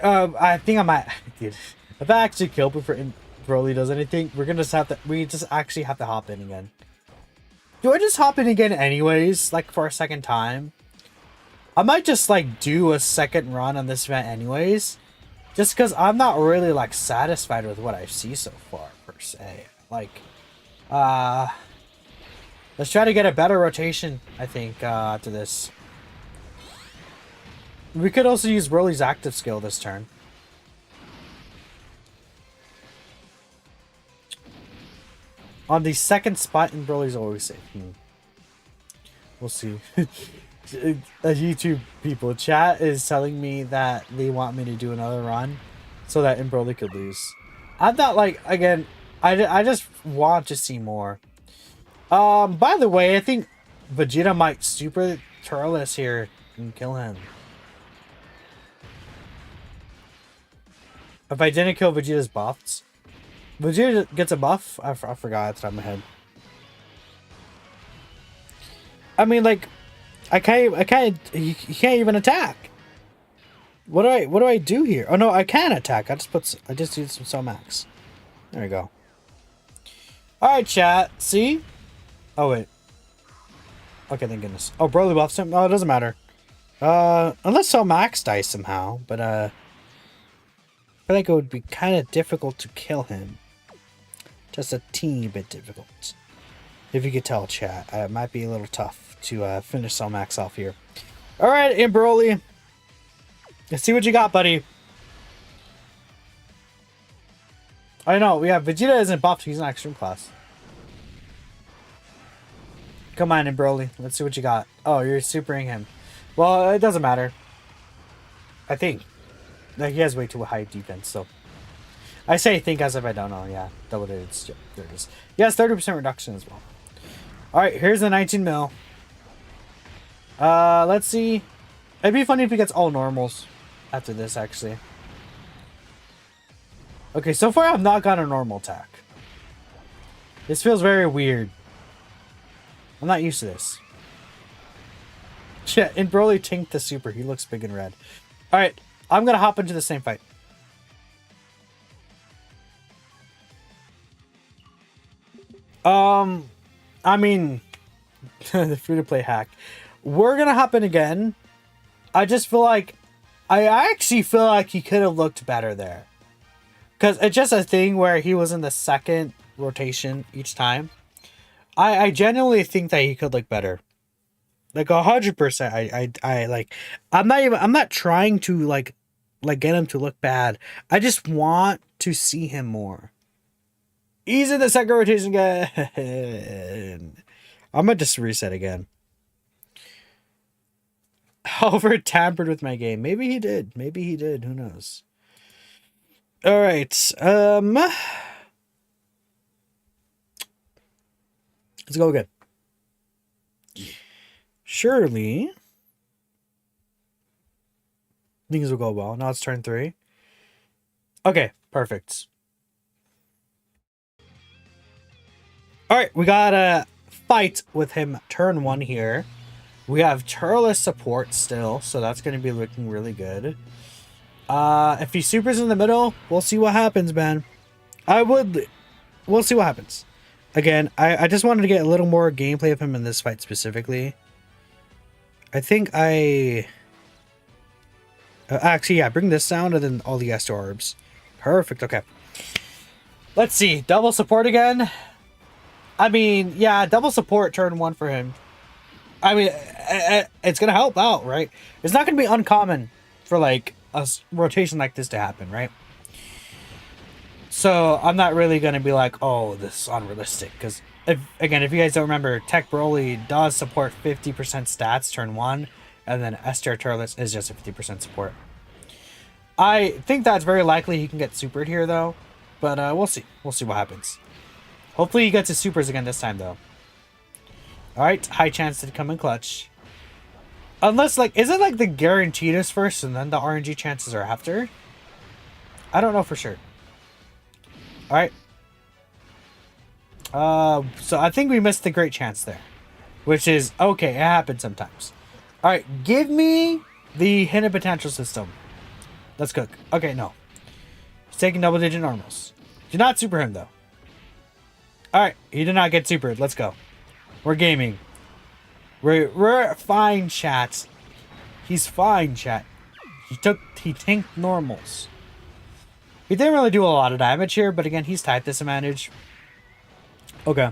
I think I might... Dude, if I actually kill before Broly does anything, we just actually have to hop in again. Do I just hop in again anyways, like, for a second time? I might just, like, do a second run on this event anyways. Just because I'm not really, like, satisfied with what I see so far, per se. Like, let's try to get a better rotation, I think, after this. We could also use Broly's active skill this turn. On the second spot, in Broly's always safe. We'll see. YouTube people, chat is telling me that they want me to do another run so that INT BROLY could lose. I'm not like, again, I just want to see more. By the way, I think Vegeta might super Turles here and kill him. If I didn't kill Vegeta's buffs. Vegeta gets a buff? I forgot it's on my head. I mean, like, he can't even attack. What do I do here? Oh no, I can attack. I just use some max. There we go. Alright, chat. See? Oh wait. Okay, thank goodness. Oh, Broly buffs him? Oh, it doesn't matter. Unless Max dies somehow, but I feel like it would be kind of difficult to kill him. Just a teeny bit difficult. If you could tell, chat. It might be a little tough to finish Max off here. Alright, INT BROLY. Let's see what you got, buddy. I know, Vegeta isn't buffed, he's an extreme class. Come on, INT BROLY. Let's see what you got. Oh, you're supering him. Well, it doesn't matter. I think. Like, he has way too high defense, so. I say think as if I don't know. Yeah, double digits. There it is. Yes, 30% reduction as well. Alright, here's the 19 mil. Let's see. It'd be funny if he gets all normals after this, actually. Okay, so far I've not got a normal attack. This feels very weird. I'm not used to this. Shit, INT BROLY tinked the super. He looks big and red. Alright, I'm gonna hop into the same fight. I mean, the free-to-play hack. We're gonna hop in again. I just feel like I actually feel like he could have looked better there. Because it's just a thing where he was in the second rotation each time. I genuinely think that he could look better. Like 100%. I like, I'm not trying to like get him to look bad. I just want to see him more. He's in the second rotation again. I'm gonna just reset again. However, tampered with my game. Maybe he did. Maybe he did. Who knows? All right. Let's go again. Surely things will go well. Now it's turn 3. Okay, perfect. All right, we got a fight with him turn 1 here. We have Turles support still, so that's going to be looking really good. If he supers in the middle, we'll see what happens, man. We'll see what happens. Again, I just wanted to get a little more gameplay of him in this fight specifically. I think actually, yeah, bring this sound and then all the S orbs. Perfect, okay. Let's see, double support again. I mean, yeah, double support turn 1 for him. I mean, it's going to help out, right? It's not going to be uncommon for, like, a rotation like this to happen, right? So, I'm not really going to be like, oh, this is unrealistic. Because, if you guys don't remember, Tech Broly does support 50% stats turn 1. And then Esther Turles is just a 50% support. I think that's very likely he can get supered here, though. But we'll see. We'll see what happens. Hopefully he gets his supers again this time, though. Alright, high chance to come in clutch. Unless, like, is it like the guaranteed is first and then the RNG chances are after? I don't know for sure. Alright. So I think we missed the great chance there. Which is, okay, it happens sometimes. Alright, give me the hidden potential system. Let's cook. Okay, no. He's taking double-digit normals. Do not super him, though. Alright, he did not get supered. Let's go. We're gaming. We're fine, chat. He's fine, chat. He tanked normals. He didn't really do a lot of damage here, but again, he's type disadvantage. Okay.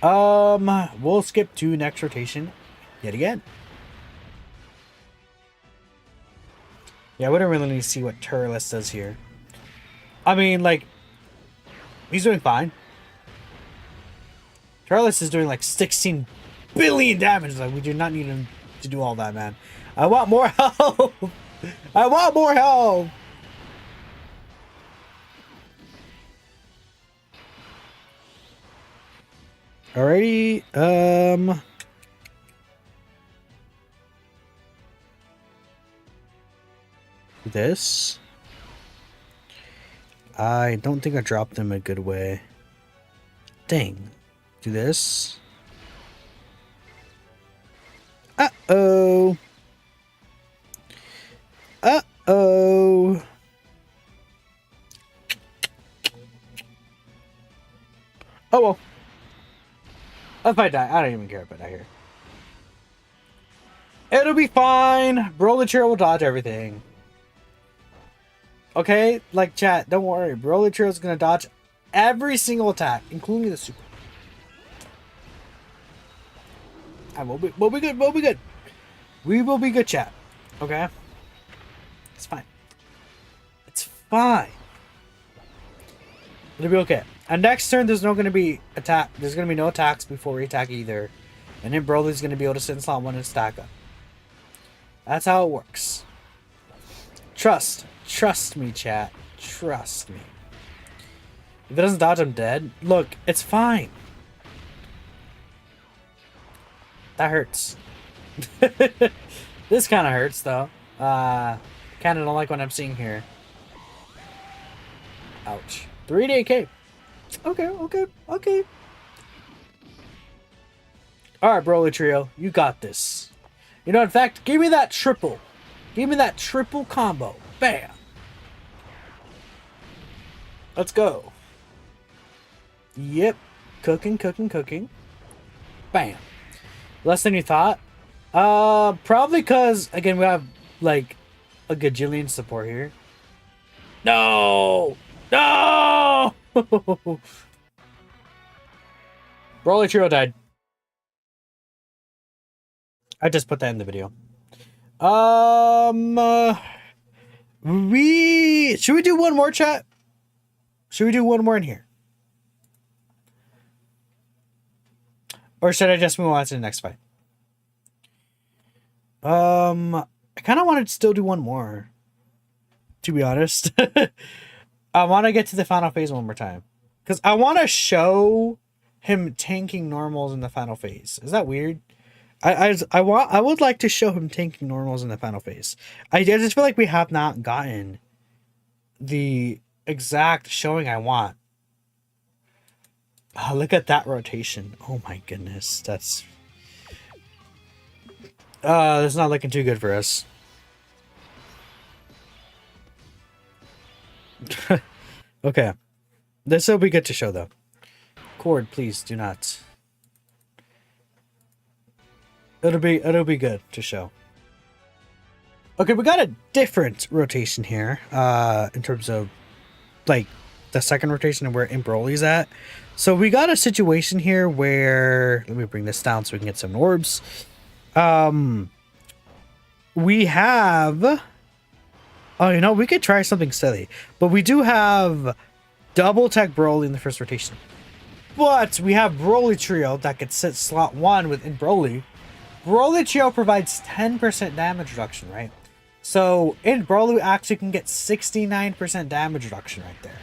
We'll skip to next rotation yet again. Yeah, we don't really need to see what Turles does here. I mean, like, he's doing fine. Turles is doing like 16 billion damage. Like, we do not need him to do all that, man. I want more help. I want more help. Alrighty. This. I don't think I dropped them a good way. Dang. Do this. Uh-oh. Uh-oh. Oh, well. If I die, I don't even care if I die here. It'll be fine. Broly Trio will dodge everything. Okay? Like, chat, don't worry. Broly Trio is going to dodge every single attack, including the super. And we'll be good. We'll be good. We will be good, chat. Okay? It's fine. It's fine. It'll be okay. And next turn, there's no going to be attack. There's going to be no attacks before we attack either. And then Broly's going to be able to sit in slot 1 and stack up. That's how it works. Trust. Trust me, chat. Trust me. If it doesn't dodge, I'm dead. Look, it's fine. That hurts. This kind of hurts, though. Kind of don't like what I'm seeing here. Ouch. 3-day K. Okay. Alright, Broly Trio. You got this. You know, in fact, give me that triple. Give me that triple combo. Bam. Let's go. Yep. Cooking. Bam. Less than you thought? Probably because, again, we have, like, a gajillion support here. No! No! Broly Trio died. I just put that in the video. Should we do one more, chat? Should we do one more in here? Or should I just move on to the next fight? I kind of wanted to still do one more, to be honest. I want to get to the final phase one more time. Because I want to show him tanking normals in the final phase. Is that weird? I would like to show him tanking normals in the final phase. I just feel like we have not gotten the exact showing I want. Oh, look at that rotation. Oh my goodness. That's not looking too good for us. Okay. This will be good to show though. Cord, please do not. It'll be good to show. Okay, we got a different rotation here, in terms of like the second rotation and where EZA Broly's at. So we got a situation here where, let me bring this down so we can get some orbs. We have, oh, you know, we could try something silly, but we do have double tech Broly in the first rotation. But we have Broly Trio that could sit slot 1 with EZA Broly. Broly Trio provides 10% damage reduction, right? So EZA Broly actually can get 69% damage reduction right there.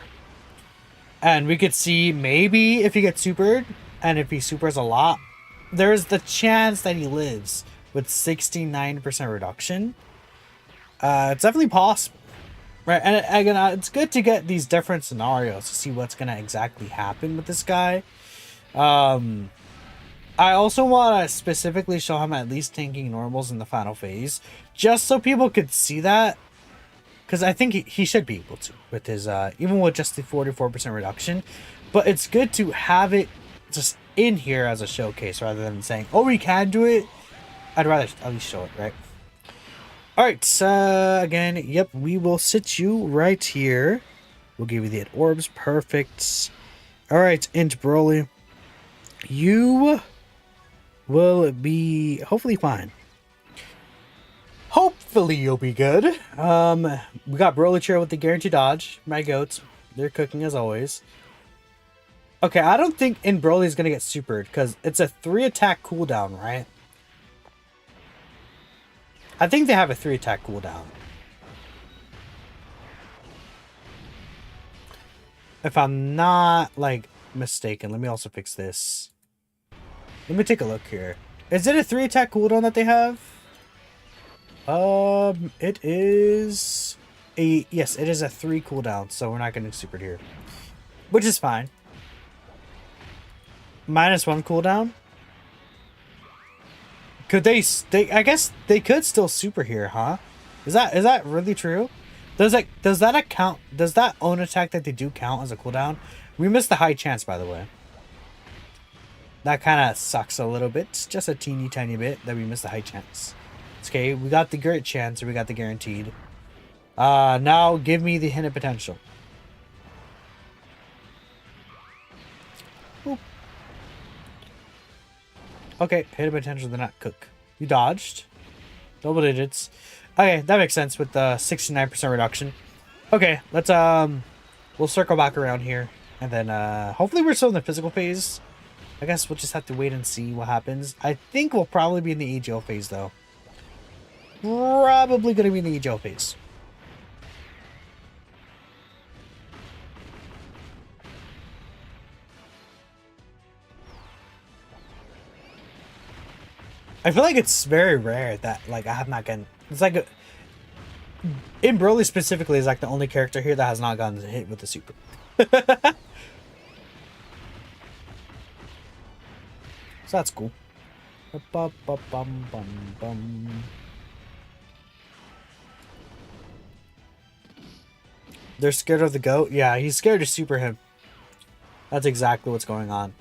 And we could see maybe if he gets supered, and if he supers a lot, there's the chance that he lives with 69% reduction. It's definitely possible, right? And again, it's good to get these different scenarios to see what's gonna exactly happen with this guy. I also want to specifically show him at least tanking normals in the final phase, just so people could see that. Because I think he should be able to, with his, even with just the 44% reduction. But it's good to have it just in here as a showcase, rather than saying, oh, we can do it. I'd rather at least show it, right? Alright, again, yep, we will sit you right here. We'll give you the orbs, perfect. Alright, EZA Broly. You will be hopefully fine. Hopefully you'll be good. We got Broly Trio with the guaranteed dodge. My goats, they're cooking as always. Okay, I don't think EZA Broly is gonna get supered because it's a 3 attack cooldown, right? I think they have a 3 attack cooldown. If I'm not like mistaken, let me also fix this. Let me take a look here. Is it a 3 attack cooldown that they have? It is a, yes, it is a 3 cooldown, so we're not getting supered here, which is fine. -1 cooldown. Could they I guess they could still super here, huh? Is that really true? Does that account, does that own attack that they do count as a cooldown? We missed the high chance, by the way. That kind of sucks a little bit, just a teeny tiny bit that we missed the high chance. Okay, we got the great chance, or we got the guaranteed. Now give me the hidden potential. Oop. Okay, hidden potential did not cook. You dodged. Double digits. Okay, that makes sense with the 69% reduction. Okay, let's we'll circle back around here, and then hopefully we're still in the physical phase. I guess we'll just have to wait and see what happens. I think we'll probably be in the EGO phase though. Probably gonna be in the EGO phase. I feel like it's very rare that like I have not gotten. It's like EZA Broly specifically is like the only character here that has not gotten hit with the super. So that's cool. They're scared of the goat? Yeah, he's scared to super him. That's exactly what's going on.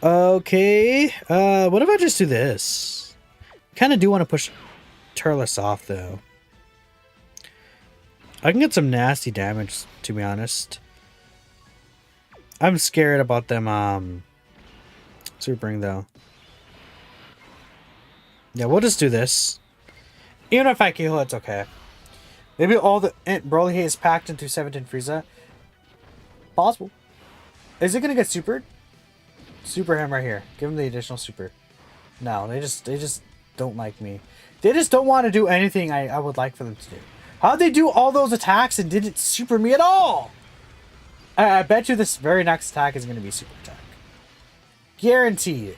Okay. What if I just do this? Kind of do want to push. Turles off though. I can get some nasty damage, to be honest. I'm scared about them supering though. Yeah, we'll just do this. Even if I kill, it's okay. Maybe all the EZA Broly hate is packed into 17 Frieza. Possible. Is it gonna get supered? Super him right here. Give him the additional super. No, they just don't like me. They just don't want to do anything I would like for them to do. How'd they do all those attacks and didn't super me at all? I bet you this very next attack is gonna be super attack. Guaranteed.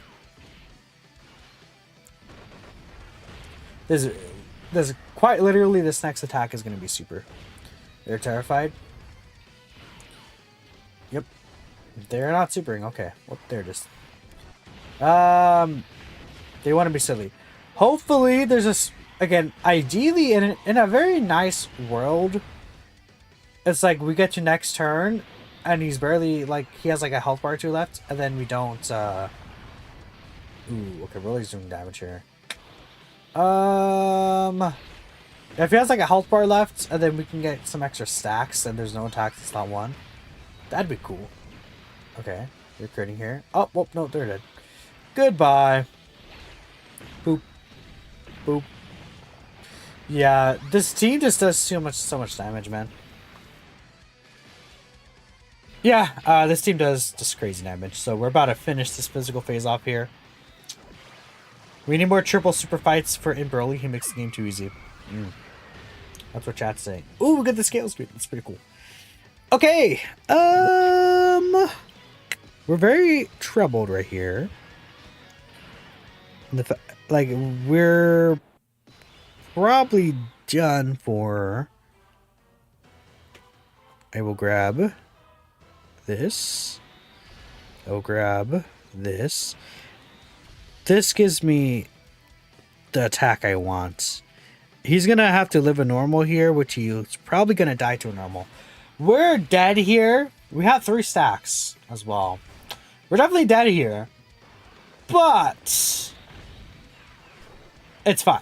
There's quite literally this next attack is gonna be super. They're terrified. Yep. They're not supering. Okay. Well, they're just. They want to be silly. Hopefully, there's this again. Ideally, in a very nice world, it's like we get to next turn, and he's barely like he has like a health bar or two left, and then we don't. Ooh, okay, Broly's doing damage here. If he has like a health bar left, and then we can get some extra stacks, and there's no attacks, it's not one. That'd be cool. Okay, they're critting here. Oh, well, no, they're dead. Goodbye. Boop. Boop. Yeah, this team just does so much damage, man. Yeah, this team does just crazy damage. So we're about to finish this physical phase off here. We need more triple super fights for EZA Broly. He makes the game too easy. That's what chat's saying. Ooh, we got the scale screen. That's pretty cool. Okay. We're very troubled right here. Like, we're probably done for. I will grab this. I will grab this. This gives me the attack I want. He's gonna have to live a normal here, which he's probably gonna die to a normal. We're dead here. We have 3 stacks as well. We're definitely dead here. But it's fine.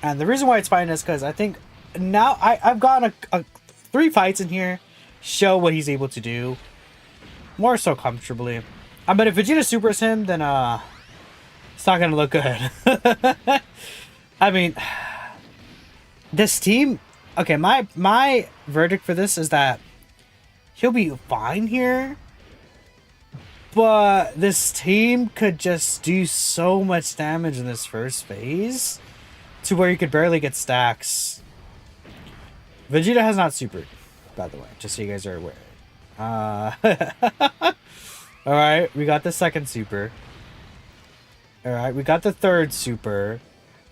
And the reason why it's fine is because I think now I've gotten 3 fights in here. Show what he's able to do. More so comfortably. But if Vegeta supers him, then it's not gonna look good. I mean, this team. Okay, my verdict for this is that he'll be fine here, but this team could just do so much damage in this first phase to where you could barely get stacks. Vegeta has not supered, by the way, just so you guys are aware. Alright, we got the second super. Alright, we got the third super.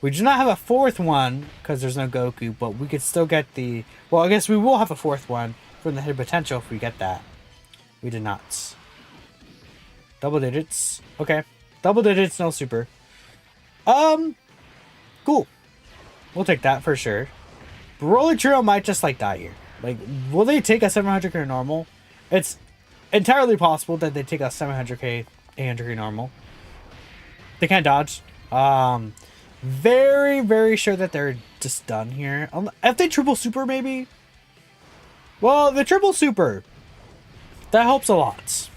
We do not have a 4th one, because there's no Goku, but we could still get the... Well, I guess we will have a 4th one from the hidden potential if we get that. We did not. Double digits. Okay. Double digits, no super. Cool. We'll take that for sure. Broly Trio might just, like, die here. Like, will they take a 700k normal? It's entirely possible that they take a 700k, 800k normal. They can't dodge. Very, very sure that they're just done here. If they triple super, maybe. Well, the triple super, that helps a lot.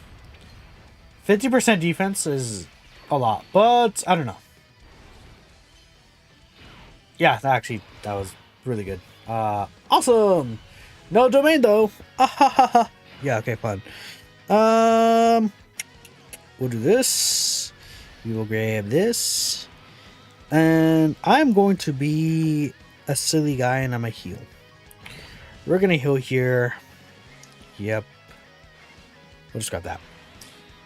50% defense is a lot, but I don't know. Yeah, that was really good. Awesome. No domain though. Yeah, okay, fun. We'll do this. We will grab this. And I'm going to be a silly guy and I'm a heal. We're going to heal here. Yep. We'll just grab that.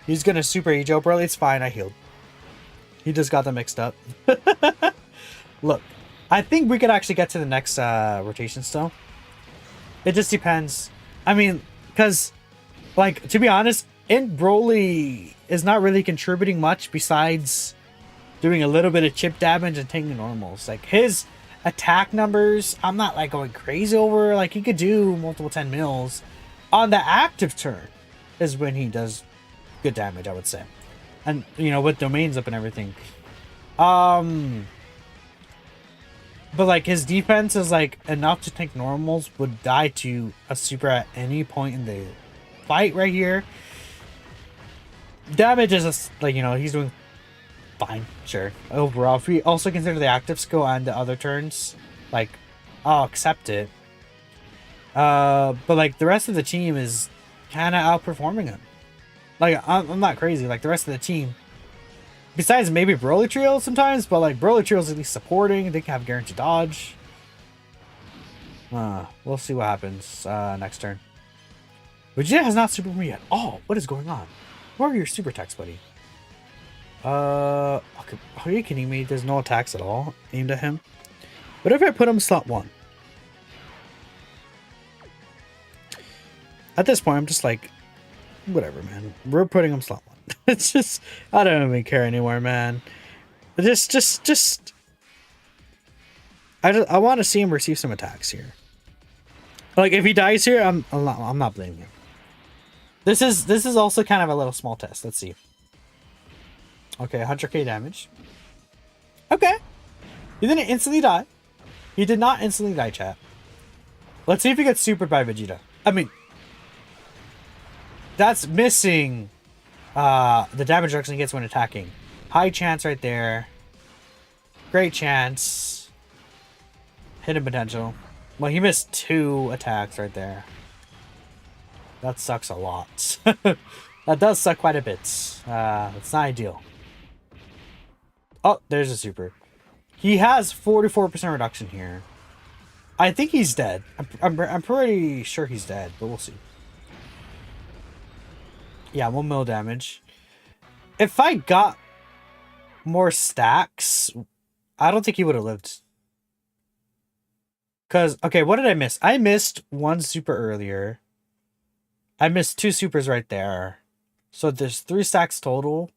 He's going to super EZA Broly. It's fine. I healed. He just got them mixed up. Look, I think we could actually get to the next rotation still. It just depends. I mean, because, like, to be honest, EZA Broly is not really contributing much besides doing a little bit of chip damage and taking normals. Like, his attack numbers, I'm not, like, going crazy over. Like, he could do multiple 10 mils. On the active turn is when he does good damage, I would say. And, you know, with domains up and everything. But like his defense is like enough to tank normals, would die to a super at any point in the fight right here. Damage is just like, you know, he's doing fine, sure. Overall, if we also consider the active skill and the other turns, like, I'll accept it. But like the rest of the team is kind of outperforming him. Like, I'm not crazy. Like the rest of the team, besides maybe Broly Trio sometimes, but like Broly Trio's at least supporting. They can have guaranteed dodge. We'll see what happens next turn. Vegeta has not super me yet. Oh, what is going on? Where are your super attacks, buddy? Okay, are you kidding me? There's no attacks at all aimed at him. What if I put him slot 1? At this point, I'm just like, whatever, man. We're putting him slot 1. It's just, I don't even care anymore, man. Just. I want to see him receive some attacks here. Like if he dies here, I'm not blaming him. This is also kind of a little small test. Let's see. Okay, 100k damage. Okay. He didn't instantly die. He did not instantly die, chat. Let's see if he gets supered by Vegeta. I mean, that's missing the damage reduction he gets when attacking. High chance right there. Great chance. Hidden potential. Well, he missed 2 attacks right there. That sucks a lot. That does suck quite a bit. It's not ideal. Oh, there's a super. He has 44% reduction here. I think he's dead. I'm pretty sure he's dead, but we'll see. Yeah, 1 mil damage. If I got more stacks, I don't think he would have lived. Because, okay, what did I miss? I missed 1 super earlier. I missed 2 supers right there. So there's 3 stacks total.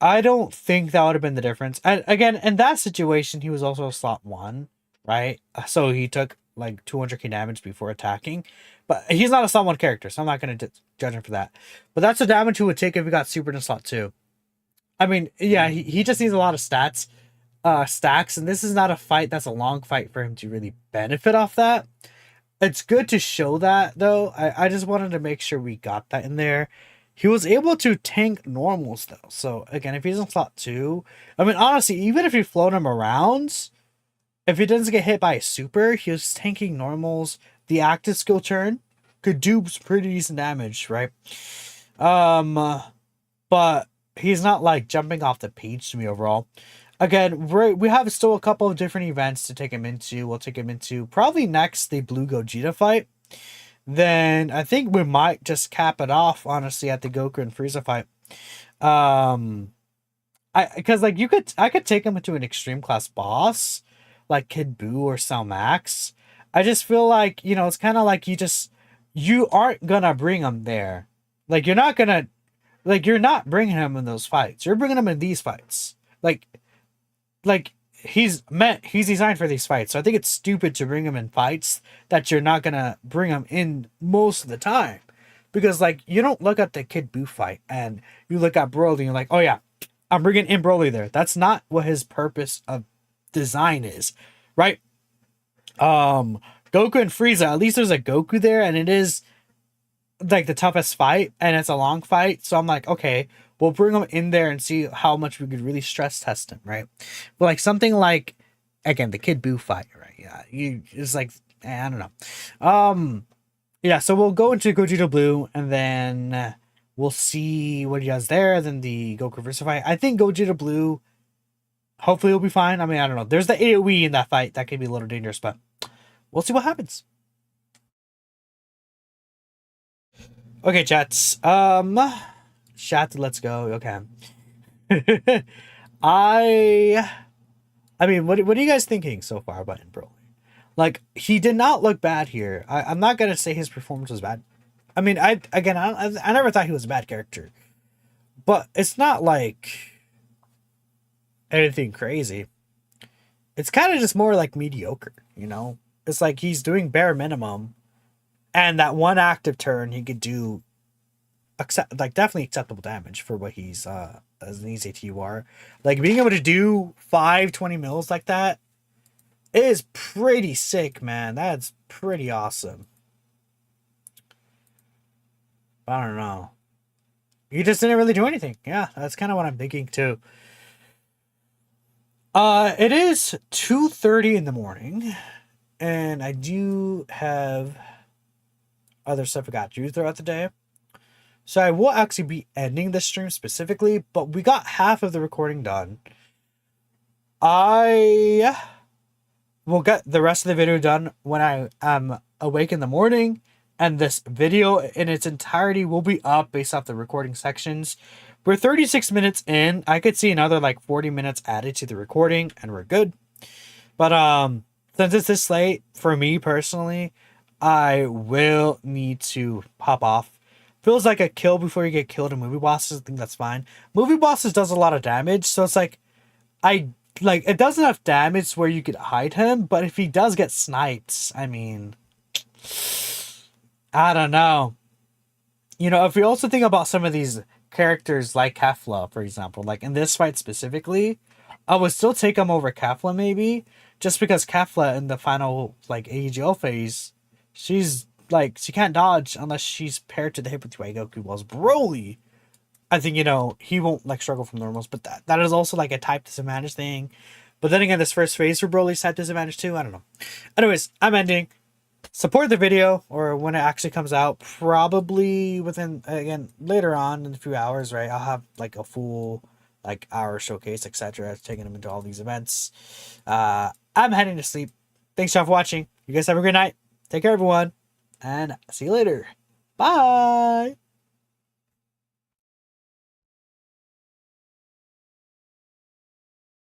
I don't think that would have been the difference. And again, in that situation, he was also slot 1, right? So he took like 200k damage before attacking. But he's not a slot 1 character, so I'm not going to judge him for that. But that's the damage he would take if he got supered in slot 2. I mean, yeah, he just needs a lot of stacks, and this is not a fight that's a long fight for him to really benefit off that. It's good to show that, though. I just wanted to make sure we got that in there. He was able to tank normals, though. So, again, if he's in slot 2... I mean, honestly, even if you float him around, if he doesn't get hit by a super, he was tanking normals. The active skill turn could do pretty decent damage, right? But he's not, like, jumping off the page to me overall. Again, we have still a couple of different events to take him into. We'll take him into probably next the Blue Gogeta fight. Then I think we might just cap it off, honestly, at the Goku and Frieza fight. Because like I could take him into an extreme class boss, like Kid Buu or Cell Max. I just feel like, you know, it's kind of like you aren't gonna bring him there. Like you're not bringing him in those fights. You're bringing him in these fights. Like he's designed for these fights. So I think it's stupid to bring him in fights that you're not gonna bring him in most of the time. Because like you don't look at the Kid Buu fight and you look at Broly and you're like, oh yeah, I'm bringing in Broly there. That's not what his purpose of design is, right? Goku and Frieza, at least there's a Goku there, and it is like the toughest fight, and it's a long fight. So I'm like, okay, we'll bring him in there and see how much we could really stress test him, right? But like something like, again, the Kid Buu fight, right? Yeah, it's like, I don't know. Yeah, so we'll go into Gogeta Blue, and then we'll see what he does there. Then the Goku Frieza fight. I think Gogeta Blue, hopefully, will be fine. I mean, I don't know. There's the AoE in that fight that can be a little dangerous, but we'll see what happens. Okay, chats. Chat, let's go. Okay. I mean, what are you guys thinking so far about EZA Broly? Like, he did not look bad here. I'm not gonna say his performance was bad. I mean, I never thought he was a bad character, but it's not like anything crazy. It's kind of just more like mediocre, you know? It's like he's doing bare minimum, and that one active turn he could do definitely acceptable damage for what he's as an EZA TUR. Like being able to do 520 mils like that is pretty sick, man. That's pretty awesome. I don't know. He just didn't really do anything. Yeah, that's kind of what I'm thinking too. It is 2:30 in the morning, and I do have other stuff I got to do throughout the day. So I will actually be ending the stream specifically, but we got half of the recording done. I will get the rest of the video done when I am awake in the morning, and this video in its entirety will be up based off the recording sections. We're 36 minutes in. I could see another like 40 minutes added to the recording, and we're good. But since it's this late, for me personally, I will need to pop off. Feels like a kill before you get killed in movie bosses. I think that's fine. Movie bosses does a lot of damage, so it's like it does enough damage where you could hide him, but if he does get sniped, I mean, I don't know. You know, if we also think about some of these characters like Kefla, for example, like in this fight specifically, I would still take him over Kefla maybe, just because Kefla in the final like AGL phase, she's like, she can't dodge unless she's paired to the hip with Goku. Whilst Broly, I think, you know, he won't like struggle from normals, but that is also like a type disadvantage thing. But then again, this first phase for Broly's type disadvantage too. I don't know. Anyways, I'm ending. Support the video, or when it actually comes out, probably within, again, later on in a few hours, right? I'll have like a full like hour showcase, etc. Taking them into all these events. I'm heading to sleep. Thanks y'all for watching. You guys have a great night. Take care, everyone. And see you later. Bye.